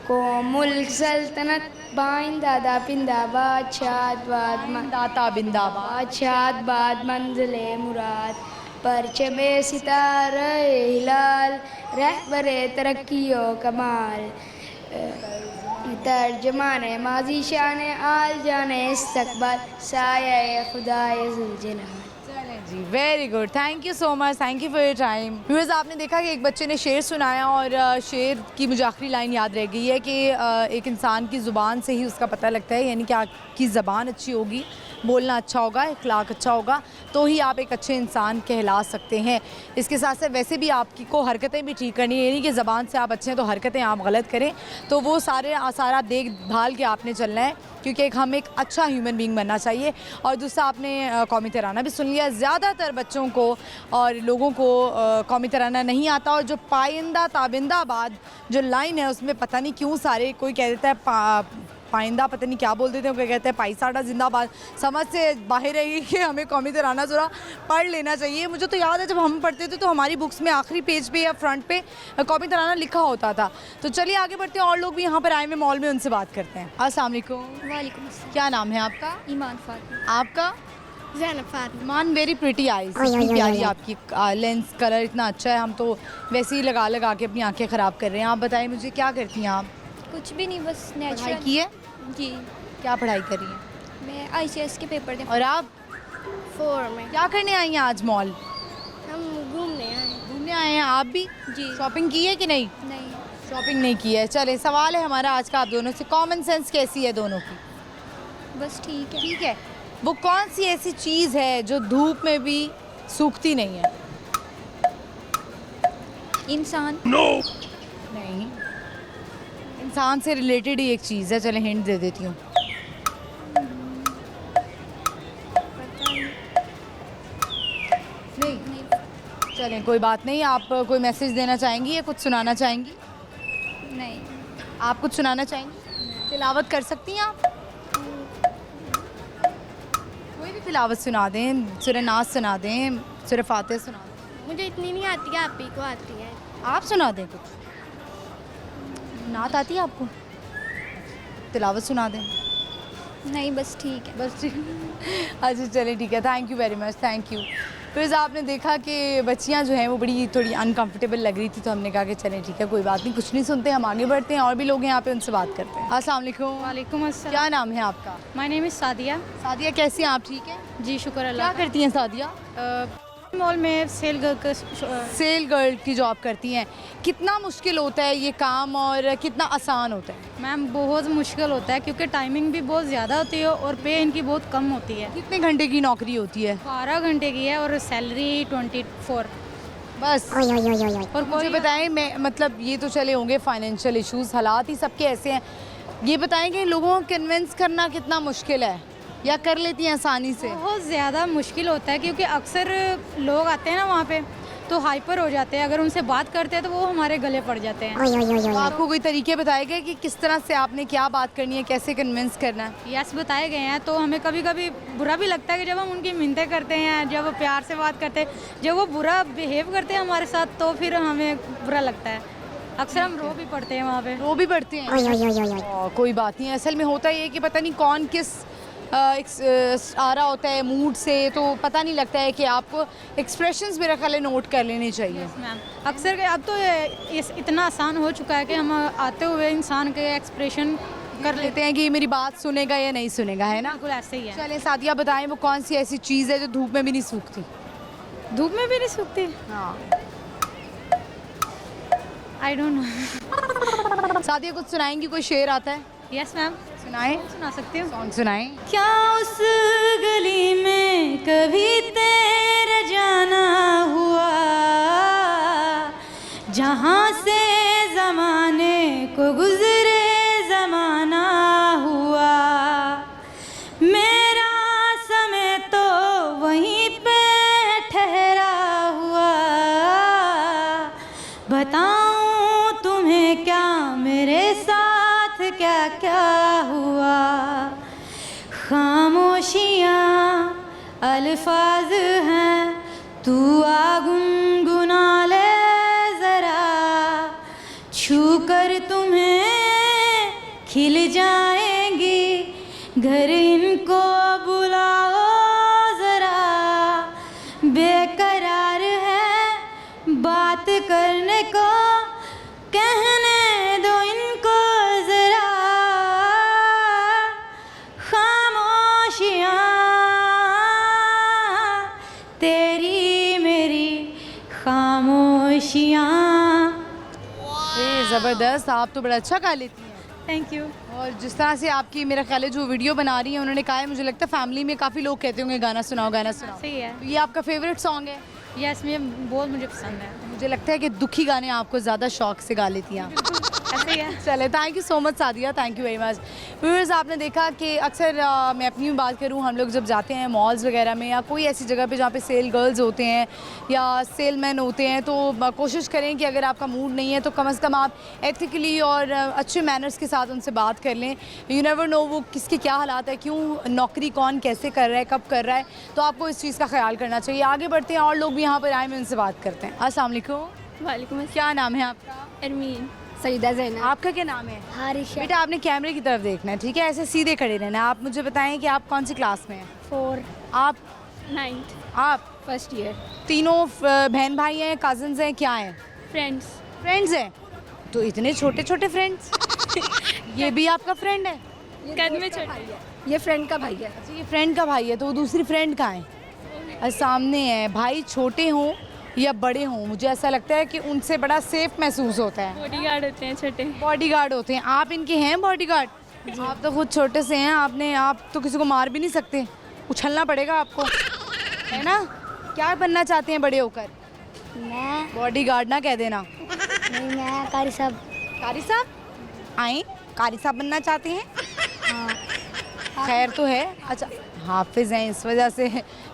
को मुल्क सल्तनत बाइंदा दा पिंदाबाद, शाद बाद दाता बिंदाबाद। शाद बाद मंजिले मुराद, परचमे सितारे हिलाल, रहबरे तरक्कीओ कमाल, तर्जमाने माजी शाने आल जाने इस्तकबाल, साया खुदाए ज़ुल जी, very good, thank you so much, thank you for your time. Viewers, आपने देखा कि एक बच्चे ने शेर सुनाया, और शेर की मुझे आखिरी लाइन याद रह गई है कि एक इंसान की ज़ुबान से ही उसका पता लगता है, यानी कि आपकी ज़बान अच्छी होगी, बोलना अच्छा होगा, इखलाक अच्छा होगा, तो ही आप एक अच्छे इंसान कहला सकते हैं। इसके साथ साथ वैसे भी आपकी को हरकतें भी ठीक करनी है, यानी कि ज़बान से आप अच्छे हैं तो हरकतें आप गलत करें, तो वो सारा देखभाल के आपने चलना है, क्योंकि हम एक अच्छा ह्यूमन बीइंग बनना चाहिए। और दूसरा, आपने कौमी तराना भी सुन लिया। ज़्यादातर बच्चों को और लोगों को कौमी तराना नहीं आता, और जो पाइंदा ताबिंदाबाद जो लाइन है उसमें पता नहीं क्यों सारे कोई कह देता है पाइंदा, पता नहीं क्या बोल देते हैं, कोई कहते हैं पाइसाडा जिंदाबाद। समझ से बाहर है कि हमें कौमी तराना ज़रा पढ़ लेना चाहिए। मुझे तो याद है जब हम पढ़ते थे तो हमारी बुक्स में आखिरी पेज पे या फ्रंट पे कौमी तराना लिखा होता था। तो चलिए आगे बढ़ते हैं, और लोग भी यहाँ पर आए हैं मॉल में, उनसे बात करते हैं। अस्सलाम वालेकुम। वालेकुम। क्या नाम है आपका? ईमान फातिमा। आपका? ज़ैनब फातिमा। ईमान, वेरी प्रिटी आईज, इतनी प्यारी आपकी लेंस कलर इतना अच्छा है, हम तो वैसे ही लगा के अपनी आंखें ख़राब कर रहे हैं। आप बताइए मुझे, क्या करती हैं आप? कुछ भी नहीं, बस पढ़ाई नेचुरल की है? जी। क्या पढ़ाई कर रही हैं? मैं ICS के पेपर दे। और आप? 4 में। क्या करने आई हैं आज मॉल? हम घूमने आए। घूमने आए हैं आप भी? जी। शॉपिंग की है कि नहीं? नहीं। शॉपिंग नहीं की है। चले, सवाल है हमारा आज का आप दोनों से, कॉमन सेंस कैसी है दोनों की? बस ठीक है। ठीक है। वो कौन सी ऐसी चीज़ है जो धूप में भी सूखती नहीं है? इंसान। नहीं, इंसान से रिलेटेड ही एक चीज़ है। चले हिंट दे देती हूँ। नहीं, चलें कोई बात नहीं। आप कोई मैसेज देना चाहेंगी या कुछ सुनाना चाहेंगी? नहीं। आप कुछ सुनाना चाहेंगी? तिलावत कर सकती हैं आप? कोई भी तिलावत सुना दें, सूरह नास सुना दें, सूरह फातिहा सुना दें। मुझे इतनी नहीं आती है, आप ही को आती है। आप सुना दें कुछ। नात आती है आपको? तिलावत सुना दें। नहीं, बस ठीक है। बस ठीक। अच्छा चलिए ठीक है, thank you very much, thank you. फिर आपने देखा कि बच्चियां जो हैं वो बड़ी थोड़ी अनकंफर्टेबल लग रही थी, तो हमने कहा कि चलें ठीक है कोई बात नहीं, कुछ नहीं सुनते, हम आगे बढ़ते हैं। और भी लोग हैं यहाँ पे, उनसे बात करते हैं। अस्सलाम वालेकुम। वालेकुम अस्सलाम। क्या नाम है आपका? My name is Sadia. Sadia कैसी हैं आप? ठीक है जी, शुक्र क्या अल्लाह करती हैं सादिया? मॉल में सेल गर्ल सेल गर्ल की जॉब करती हैं। कितना मुश्किल होता है ये काम और कितना आसान होता है? मैम बहुत मुश्किल होता है क्योंकि टाइमिंग भी बहुत ज़्यादा होती है और पे इनकी बहुत कम होती है। कितने घंटे की नौकरी होती है? 12 घंटे की है और सैलरी 24। बस। और मुझे बताएं, मैं मतलब ये तो चले होंगे फाइनेंशियल इश्यूज, हालात ही सबके ऐसे हैं, ये बताएं कि लोगों को कन्विंस करना कितना मुश्किल है या कर लेती हैं आसानी से? बहुत ज़्यादा मुश्किल होता है क्योंकि अक्सर लोग आते हैं ना वहाँ पे तो हाइपर हो जाते हैं, अगर उनसे बात करते हैं तो वो हमारे गले पड़ जाते हैं। तो आपको कोई तरीके बताए गए कि किस तरह से आपने क्या बात करनी है, कैसे कन्विंस करना है? यस, बताए गए हैं। तो हमें कभी कभी बुरा भी लगता है कि जब हम उनकी मिन्नतें करते हैं, जब वो प्यार से बात करते हैं, जब वो बुरा बिहेव करते हैं हमारे साथ तो फिर हमें बुरा लगता है। अक्सर हम रो भी पड़ते हैं वहाँ पे। रो भी पड़ते हैं? कोई बात नहीं, असल में होता ये है कि पता नहीं कौन किस आ रहा होता है मूड से, तो पता नहीं लगता है कि आपको एक्सप्रेशंस मेरा ख्याल है नोट कर लेने चाहिए। मैम अक्सर अब तो इतना आसान हो चुका है कि हम आते हुए इंसान के एक्सप्रेशन कर लेते हैं कि ये मेरी बात सुनेगा या नहीं सुनेगा, है ना? बिल्कुल ऐसे ही है। चलें सादिया बताएं वो कौन सी ऐसी चीज़ है जो धूप में भी नहीं सूखती? धूप में भी नहीं सूखती? हाँ। I don't know. सादिया कुछ सुनाएंगी? कोई शेर आता है? यस मैम, सुनाएं। सुना सकती हूँ। सॉन्ग सुनाएं। क्या उस गली में कभी तेरा जाना हुआ, जहाँ से ज़माने को गुज़रे ज़माना हुआ, मेरा समय तो वहीं पे ठहरा हुआ, बताऊँ तुम्हें क्या मेरे साथ क्या क्या हुआ, खामोशियाँ अल्फाज हैं, तू आ गुनगुना ले ज़रा, छू कर तुम्हें खिल जाएंगी, घर इनको बुलाओ ज़रा, बेकरार है बात करने को, कहने दो इनको ज़रा, खामोशियाँ तेरी मेरी खामोशियाँ। ज़बरदस्त, आप तो बड़ा अच्छा गा लेती हैं। Thank you. और जिस तरह से आपकी मेरा ख्याल है जो वीडियो बना रही हैं, उन्होंने कहा है, मुझे लगता है फैमिली में काफ़ी लोग कहते होंगे गाना सुनाओ गाना सुनाओ। सही है। तो ये आपका फेवरेट सॉन्ग है? यस, बहुत मुझे पसंद है। मुझे लगता है कि दुखी गाने आपको ज़्यादा शौक से गा लेती हैं। ऐसे ही है। चले, thank you so much Sadia, thank you very much. Viewers, आपने देखा कि अक्सर मैं अपनी भी बात करूं, हम लोग जब जाते हैं मॉल्स वगैरह में या कोई ऐसी जगह पे जहाँ पे सेल गर्ल्स होते हैं या सेलमैन होते हैं, तो कोशिश करें कि अगर आपका मूड नहीं है तो कम से कम आप एथिकली और अच्छे मैनर्स के साथ उनसे बात कर लें। यू नेवर नो वो किसके क्या हालात है, क्यों नौकरी कौन कैसे कर रहा है, कब कर रहा है, तो आपको इस चीज़ का ख्याल करना चाहिए। आगे बढ़ते हैं और लोग भी यहाँ पर आए, मैं उनसे बात करते हैं। अस्सलाम वालेकुम। वालेकुम क्या नाम है आपका? अरमीन। सईदा ज़ैनब। आपका क्या नाम है? हारिशा। बेटा आपने कैमरे की तरफ देखना है, ठीक है? ऐसे सीधे खड़े रहना। आप मुझे बताएं कि आप कौन सी क्लास में हैं? 4। आप? 9th। आप? First year. तीनों बहन भाई हैं, कजन्स हैं, क्या हैं? फ्रेंड्स। फ्रेंड्स हैं? तो इतने छोटे छोटे फ्रेंड्स। ये भी आपका फ्रेंड है? कद में छोटा। ये फ्रेंड का भाई है। अच्छा, ये फ्रेंड का भाई है, तो वो दूसरी फ्रेंड कहाँ है? सामने है, भाई छोटे हों या बड़े हों, मुझे ऐसा लगता है कि उनसे बड़ा सेफ महसूस होता है। बॉडीगार्ड होते हैं छोटे। बॉडीगार्ड होते हैं। आप इनके हैं बॉडीगार्ड? आप तो खुद छोटे से हैं, आप तो किसी को मार भी नहीं सकते, उछलना पड़ेगा आपको, है ना? क्या बनना चाहते हैं बड़े होकर? मैं बॉडीगार्ड ना कह देना। नहीं, मैं कारी साहब। कारी साहब आए, कारी साहब बनना चाहते हैं? हाँ। खैर तो है। अच्छा, हाफिज़ हैं, इस वजह से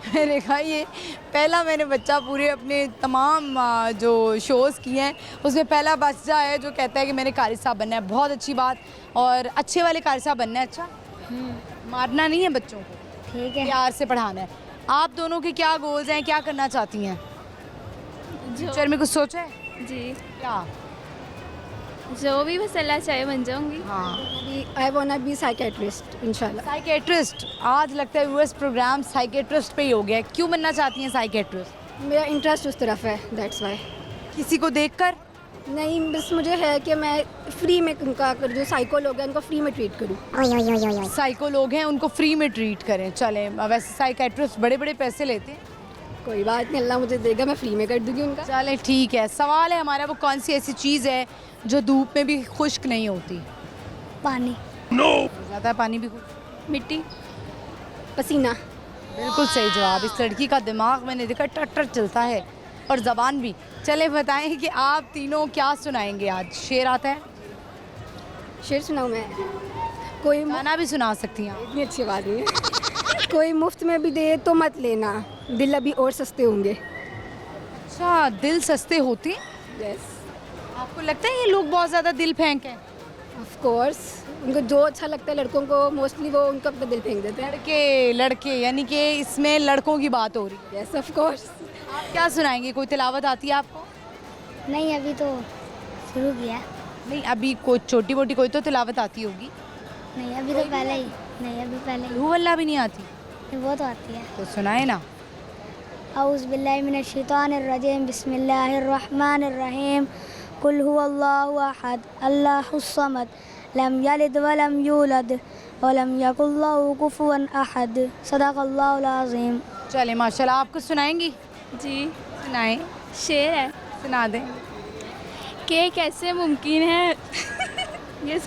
मैंने कहा ये पहला मैंने बच्चा पूरे अपने तमाम जो शोज़ किए हैं उसमें पहला बच्चा है जो कहता है कि मैंने कारी साहब बनना है। बहुत अच्छी बात, और अच्छे वाले कारी साहब बनना है। अच्छा, मारना नहीं है बच्चों को, ठीक है। प्यार से पढ़ाना है। आप दोनों के क्या गोल्स हैं, क्या करना चाहती हैं फ्यूचर में? कुछ सोचा है? जी, क्या? जो भी बस अल्लाह चाहे बन जाऊंगी। हाँ, आई वांट बी साइकेट्रिस्ट इंशाल्लाह। साइकेट्रिस्ट। आज लगता है यूएस प्रोग्राम साइकेट्रिस्ट पे ही हो गया है। क्यों बनना चाहती हैं साइकेट्रिस्ट? मेरा इंटरेस्ट उस तरफ है, दैट्स वाई। किसी को देखकर? नहीं, बस मुझे है कि मैं फ्री में उनका जो साइको लोग हैं उनको फ्री में ट्रीट करूँ। साइको लोग हैं उनको फ्री में ट्रीट करें। चलें, वैसे साइकेट्रिस्ट बड़े बड़े पैसे लेते हैं। कोई बात नहीं, अल्लाह मुझे देगा, मैं फ्री में कर दूँगी उनका। चलें ठीक है। सवाल है हमारा, वो कौन सी ऐसी चीज़ है जो धूप में भी खुश्क नहीं होती? पानी। ज़्यादा पानी भी खुश्क? मिट्टी। पसीना। बिल्कुल सही जवाब। इस लड़की का दिमाग मैंने देखा टर चलता है, और ज़बान भी। चले बताएं कि आप तीनों क्या सुनाएंगे आज? शेर आता है? शेर सुनाऊँ मैं? कोई गाना भी सुना सकती हैं आप। इतनी अच्छी बात नहीं है। कोई मुफ्त में भी दे तो मत लेना, दिल अभी और सस्ते होंगे। अच्छा, दिल सस्ते होते हैं? यस, आपको लगता है ये लोग बहुत ज़्यादा दिल फेंक हैं? Of course. उनको जो अच्छा लगता है लड़कों को, मोस्टली वो उनको अपना दिल फेंक देते हैं। लड़के यानी कि इसमें लड़कों की बात हो रही है। Yes, of course. आप क्या सुनाएंगे? कोई तिलावत आती है आपको? नहीं, अभी तो शुरू किया। नहीं, अभी कोई छोटी मोटी कोई तो तिलावत आती होगी। नहीं, अभी तो पहले ही। नहीं, अभी पहले ही। रूह अल्लाह भी नहीं आती? वो तो आती है। तो सुनाए ना। औज़ु बिल्लाहि मिनश शैतानिर रजीम, बिस्मिल्लाहिर रहमानिर रहीम। कुल हुवल्लाहु अहद, अल्लाहुस समद, लम यलिद व लम यूलद व लम यकुल लहू कुफुवन अहद। सदक़ल्लाहुल अज़ीम। चले माशाल्लाह। आप कुछ सुनाएंगी? जी, सुनाएं। शेर है सुना दें। कि कैसे मुमकिन है ये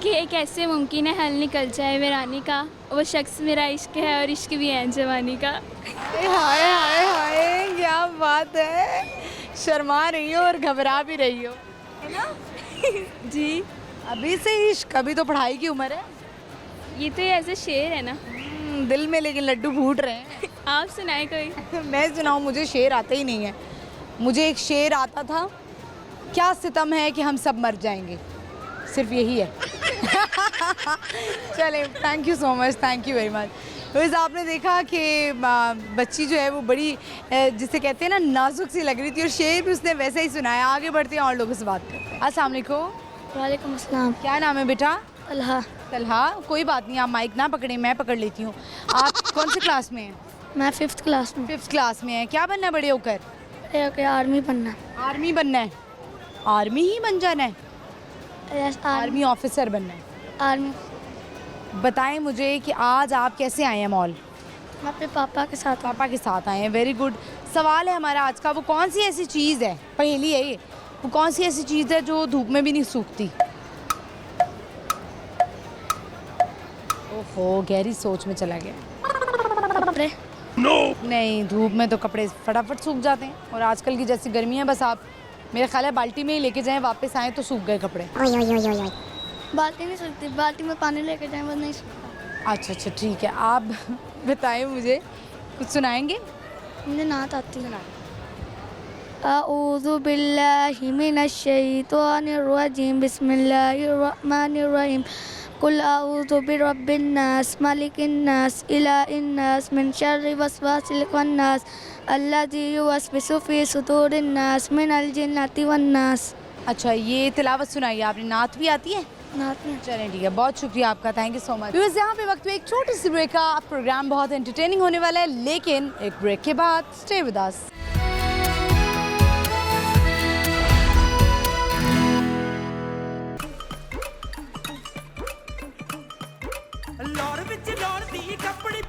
कि कैसे मुमकिन है हल निकल जाए वीरानी का, वो शख्स मेरा इश्क है और इश्क भी है जवानी का। हाय हाय हाय, क्या बात है। शर्मा रही हो और घबरा भी रही हो, है ना? जी, अभी से इश्क, अभी तो पढ़ाई की उम्र है। ये तो ऐसे शेर है ना। दिल में लेकिन लड्डू फूट रहे हैं। आप सुनाए कोई। मैं सुनाऊं? मुझे शेर आता ही नहीं है। मुझे एक शेर आता था, क्या सितम है कि हम सब मर जाएंगे, सिर्फ यही है। चले, thank you so much, thank you very much. वैसे आपने देखा कि बच्ची जो है वो बड़ी जिसे कहते हैं ना नाजुक सी लग रही थी, और शेर भी उसने वैसे ही सुनाया। आगे बढ़ते हैं और लोगों से बात करते हैं। अस्सलाम वालेकुम। वालेकुम अस्सलाम। क्या नाम है बेटा? तलहा। तलहा। कोई बात नहीं, आप माइक ना पकड़े, मैं पकड़ लेती हूँ। आप कौन से क्लास में हैं? मैं 5th क्लास में। 5th क्लास में है। क्या बनना है बड़े होकर? आर्मी बनना। आर्मी बनना है? आर्मी ही बन जाना है? यस, आर्मी ऑफिसर बनना है। आर्मी। बताएं मुझे कि आज आप कैसे आए हैं मॉल? मैं अपने पापा के साथ। पापा के साथ आए हैं। Very good. सवाल है हमारा आज का, वो कौन सी ऐसी चीज़ है, पहेली है ये, वो कौन सी ऐसी चीज़ है जो धूप में भी नहीं सूखती? ओहो, गहरी सोच में चला गया। कपड़े। नहीं, धूप में तो कपड़े फटाफट सूख जाते हैं, और आजकल की जैसी गर्मी है, बस आप मेरे ख्याल है बाल्टी में ही लेके जाएं, वापस आएँ तो सूख गए कपड़े। बाल्टी नहीं सूखती, बाल्टी में पानी लेके जाएं बस नहीं सूखता। अच्छा ठीक है। आप बताएं मुझे, कुछ सुनाएंगे? मुझे नात आती है। अऊज़ु बिल्लाहि मिनश शैतानिर रजीम, बिस्मिल्लाहिर रहमानिर रहीम। कुल अऊज़ु बिरब्बिन नास, मलिकिन नास, इलाहिन नास, मिन शर्रि वसवासिल खन्नास, अल्लज़ी युवस्विसु फ़ी सुदूरिन नास, मिनल जिन्नति वन नास। अच्छा, ये तिलावत सुनाइए आपने। नात भी आती है? नात में। चलें ठीक है, बहुत शुक्रिया आपका, thank you so much. Viewers, यहाँ पे वक्त में एक छोटी सी ब्रेक का। प्रोग्राम बहुत एंटरटेनिंग होने वाला है, लेकिन एक ब्रेक के बाद स्टे विद अस। लौर विच लौर दी कपड़ी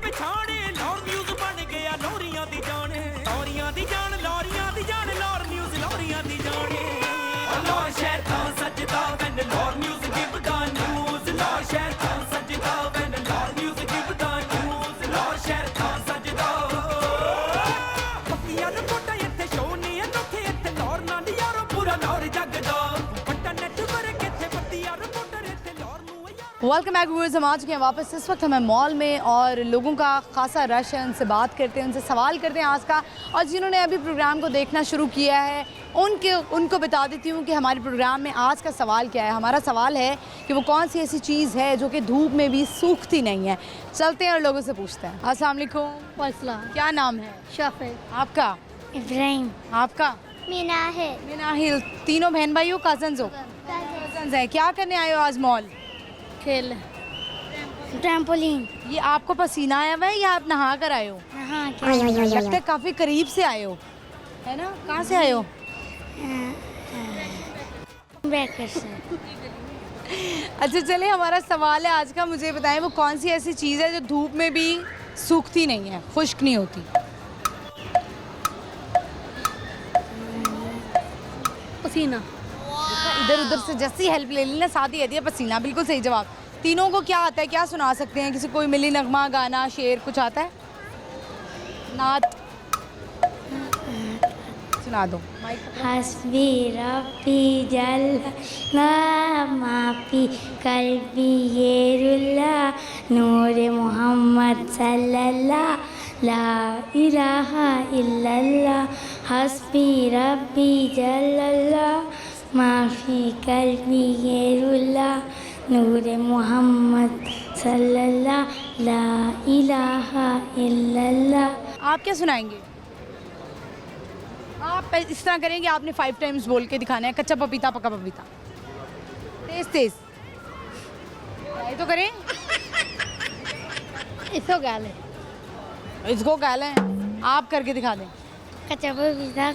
वेलकम बैक व्यूअर्स, हम आ चुके हैं वापस। इस वक्त हमें मॉल में और लोगों का खासा रश है, उनसे बात करते हैं, उनसे सवाल करते हैं आज का। और जिन्होंने अभी प्रोग्राम को देखना शुरू किया है उनको बता देती हूँ कि हमारे प्रोग्राम में आज का सवाल क्या है। हमारा सवाल है कि वो कौन सी ऐसी चीज़ है जो कि धूप में भी सूखती नहीं है। चलते हैं और लोगों से पूछते हैं। अस्सलाम वालेकुम, क्या नाम है? शाफिर, आपका? इब्राहिम, आपका? मिनाहिल, तीनों बहन भाई हो, कजन्स हो? कजन्स है। क्या करने आए हो आज मॉल? खेल, ट्रैम्पोलिन, ये आपको पसीना आया हुआ है या आप नहा कर आए हो? लगता है काफ़ी करीब से आए हो, है ना? कहाँ से आए हो? ब्रेकर से। अच्छा चले, हमारा सवाल है आज का, मुझे बताएं वो कौन सी ऐसी चीज़ है जो धूप में भी सूखती नहीं है, खुश्क नहीं होती? पसीना। इधर उधर से जैसी हेल्प ले ली ना, साथ ही कह दिया पसीना। बिल्कुल सही जवाब। तीनों को क्या आता है, क्या सुना सकते हैं? किसी कोई मिली नगमा, गाना, शेर कुछ आता है? नात सुना दो। हस्बी रब्बी जल्ला माफी कल्बी येरुल्ला नूर मोहम्मद सल्लल्लाहु ला इलाहा इल्लल्लाह हस्बी रब्बी जल्ला माफी कल्बी येरुल्ला नूर मोहम्मद सल्लल्लाहु ला इलाहा इल्लल्लाह। आप क्या सुनाएंगे? आप इस तरह करेंगे, आपने 5 टाइम्स बोल के दिखाना है। कच्चा पपीता, पका पपीता, तेज तेज। ये तो करें। इसको गाले, इसको गाल है, आप करके दिखा दें। कच्चा पपीता,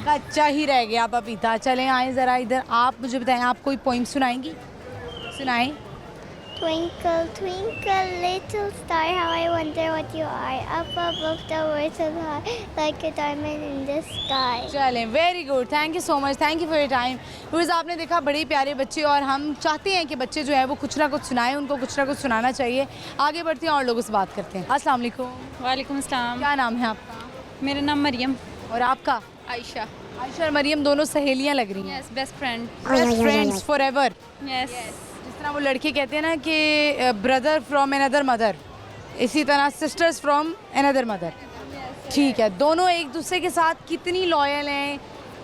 कच्चा ही रह गया पपीता। चलें आए ज़रा इधर, आप मुझे बताएं, आप कोई पोइम सुनाएंगी? सुनाएं। Twinkle, twinkle, little star, how I wonder what you are. Up above the world so high, like a diamond in the sky. चलें, very good, thank you so much, thank you for your time. Viewers, आपने देखा बड़े प्यारे बच्चे, और हम चाहते हैं कि बच्चे जो है वो कुछ ना कुछ सुनाएं, उनको कुछ ना कुछ सुनाना चाहिए। आगे बढ़ते हैं और लोगों से बात करते हैं। अस्सलाम वालेकुम। वालेकुम अस्सलाम। क्या नाम है आपका? मेरा नाम मरियम। और आपका? आयशा। आयशा और मरियम दोनों सहेलियां लग रही हैं। Yes, best friend. Best friends for ever. Yes. जिस तरह वो लड़के कहते हैं ना कि ब्रदर फ्रॉम अनदर मदर, इसी तरह सिस्टर्स फ्रॉम अनदर मदर। ठीक है, दोनों एक दूसरे के साथ कितनी लॉयल हैं,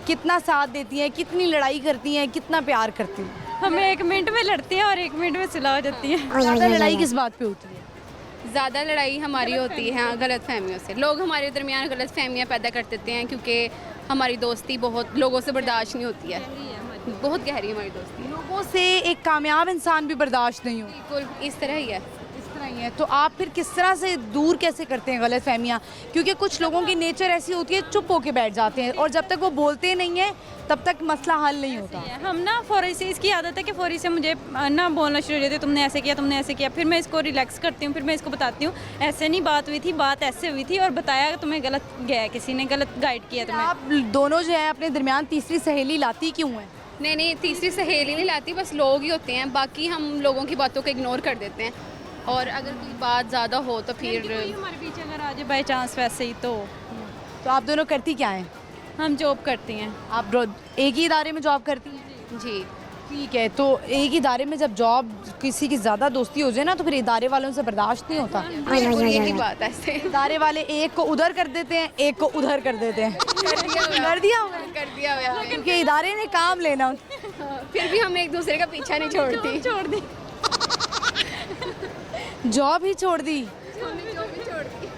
कितना साथ देती हैं, कितनी लड़ाई करती हैं, कितना प्यार करती हैं? हम 1 मिनट में लड़ती हैं और 1 मिनट में सुलह हो जाती है। ज़्यादा लड़ाई किस बात पे होती है? ज़्यादा लड़ाई हमारी होती है गलत फहमियों से। लोग हमारे दरमियान गलत फहमियाँ पैदा कर देते हैं, क्योंकि हमारी दोस्ती बहुत लोगों से बर्दाश्त नहीं होती है। बहुत गहरी हमारी दोस्ती। लोगों से एक कामयाब इंसान भी बर्दाश्त नहीं होती। बिल्कुल इस तरह ही है। इस तरह ही है। तो आप फिर किस तरह से दूर कैसे करते हैं गलत फहमियाँ? क्योंकि कुछ लोगों की नेचर ऐसी होती है, चुप होके बैठ जाते हैं, और जब तक वो बोलते नहीं हैं तब तक मसला हल नहीं होता। हम ना फौरी से, इसकी आदत है कि फौरी से मुझे ना बोलना शुरू हो जाती है, तुमने ऐसे किया, तुमने ऐसे किया। फिर मैं इसको रिलैक्स करती हूँ, फिर मैं इसको बताती हूँ ऐसे नहीं बात हुई थी, बात ऐसे हुई थी, और बताया तुम्हें गलत गया, किसी ने गलत गाइड किया तुम्हें। आप दोनों जो है अपने दरमियान तीसरी सहेली लाती क्यों है? नहीं, तीसरी सहेली नहीं लाती, बस लोग ही होते हैं। बाकी हम लोगों की बातों को इग्नोर कर देते हैं, और अगर कोई बात ज़्यादा हो तो फिर हमारे पीछे अगर आ जाए बाई चांस वैसे ही तो आप दोनों करती क्या हैं? हम जॉब करती हैं। आप एक ही इदारे में जॉब करती हैं? जी। ठीक है, तो एक ही इदारे में जब जॉब किसी की ज़्यादा दोस्ती हो जाए ना, तो फिर इदारे वालों से बर्दाश्त नहीं होता। यही बात है ऐसे। इदारे वाले एक को उधर कर देते हैं, एक को उधर कर देते हैं। कर दिया हुआ है, क्योंकि इदारे ने काम लेना। फिर भी हम एक दूसरे का पीछा नहीं छोड़ती। छोड़ दी, जॉब ही छोड़ दी,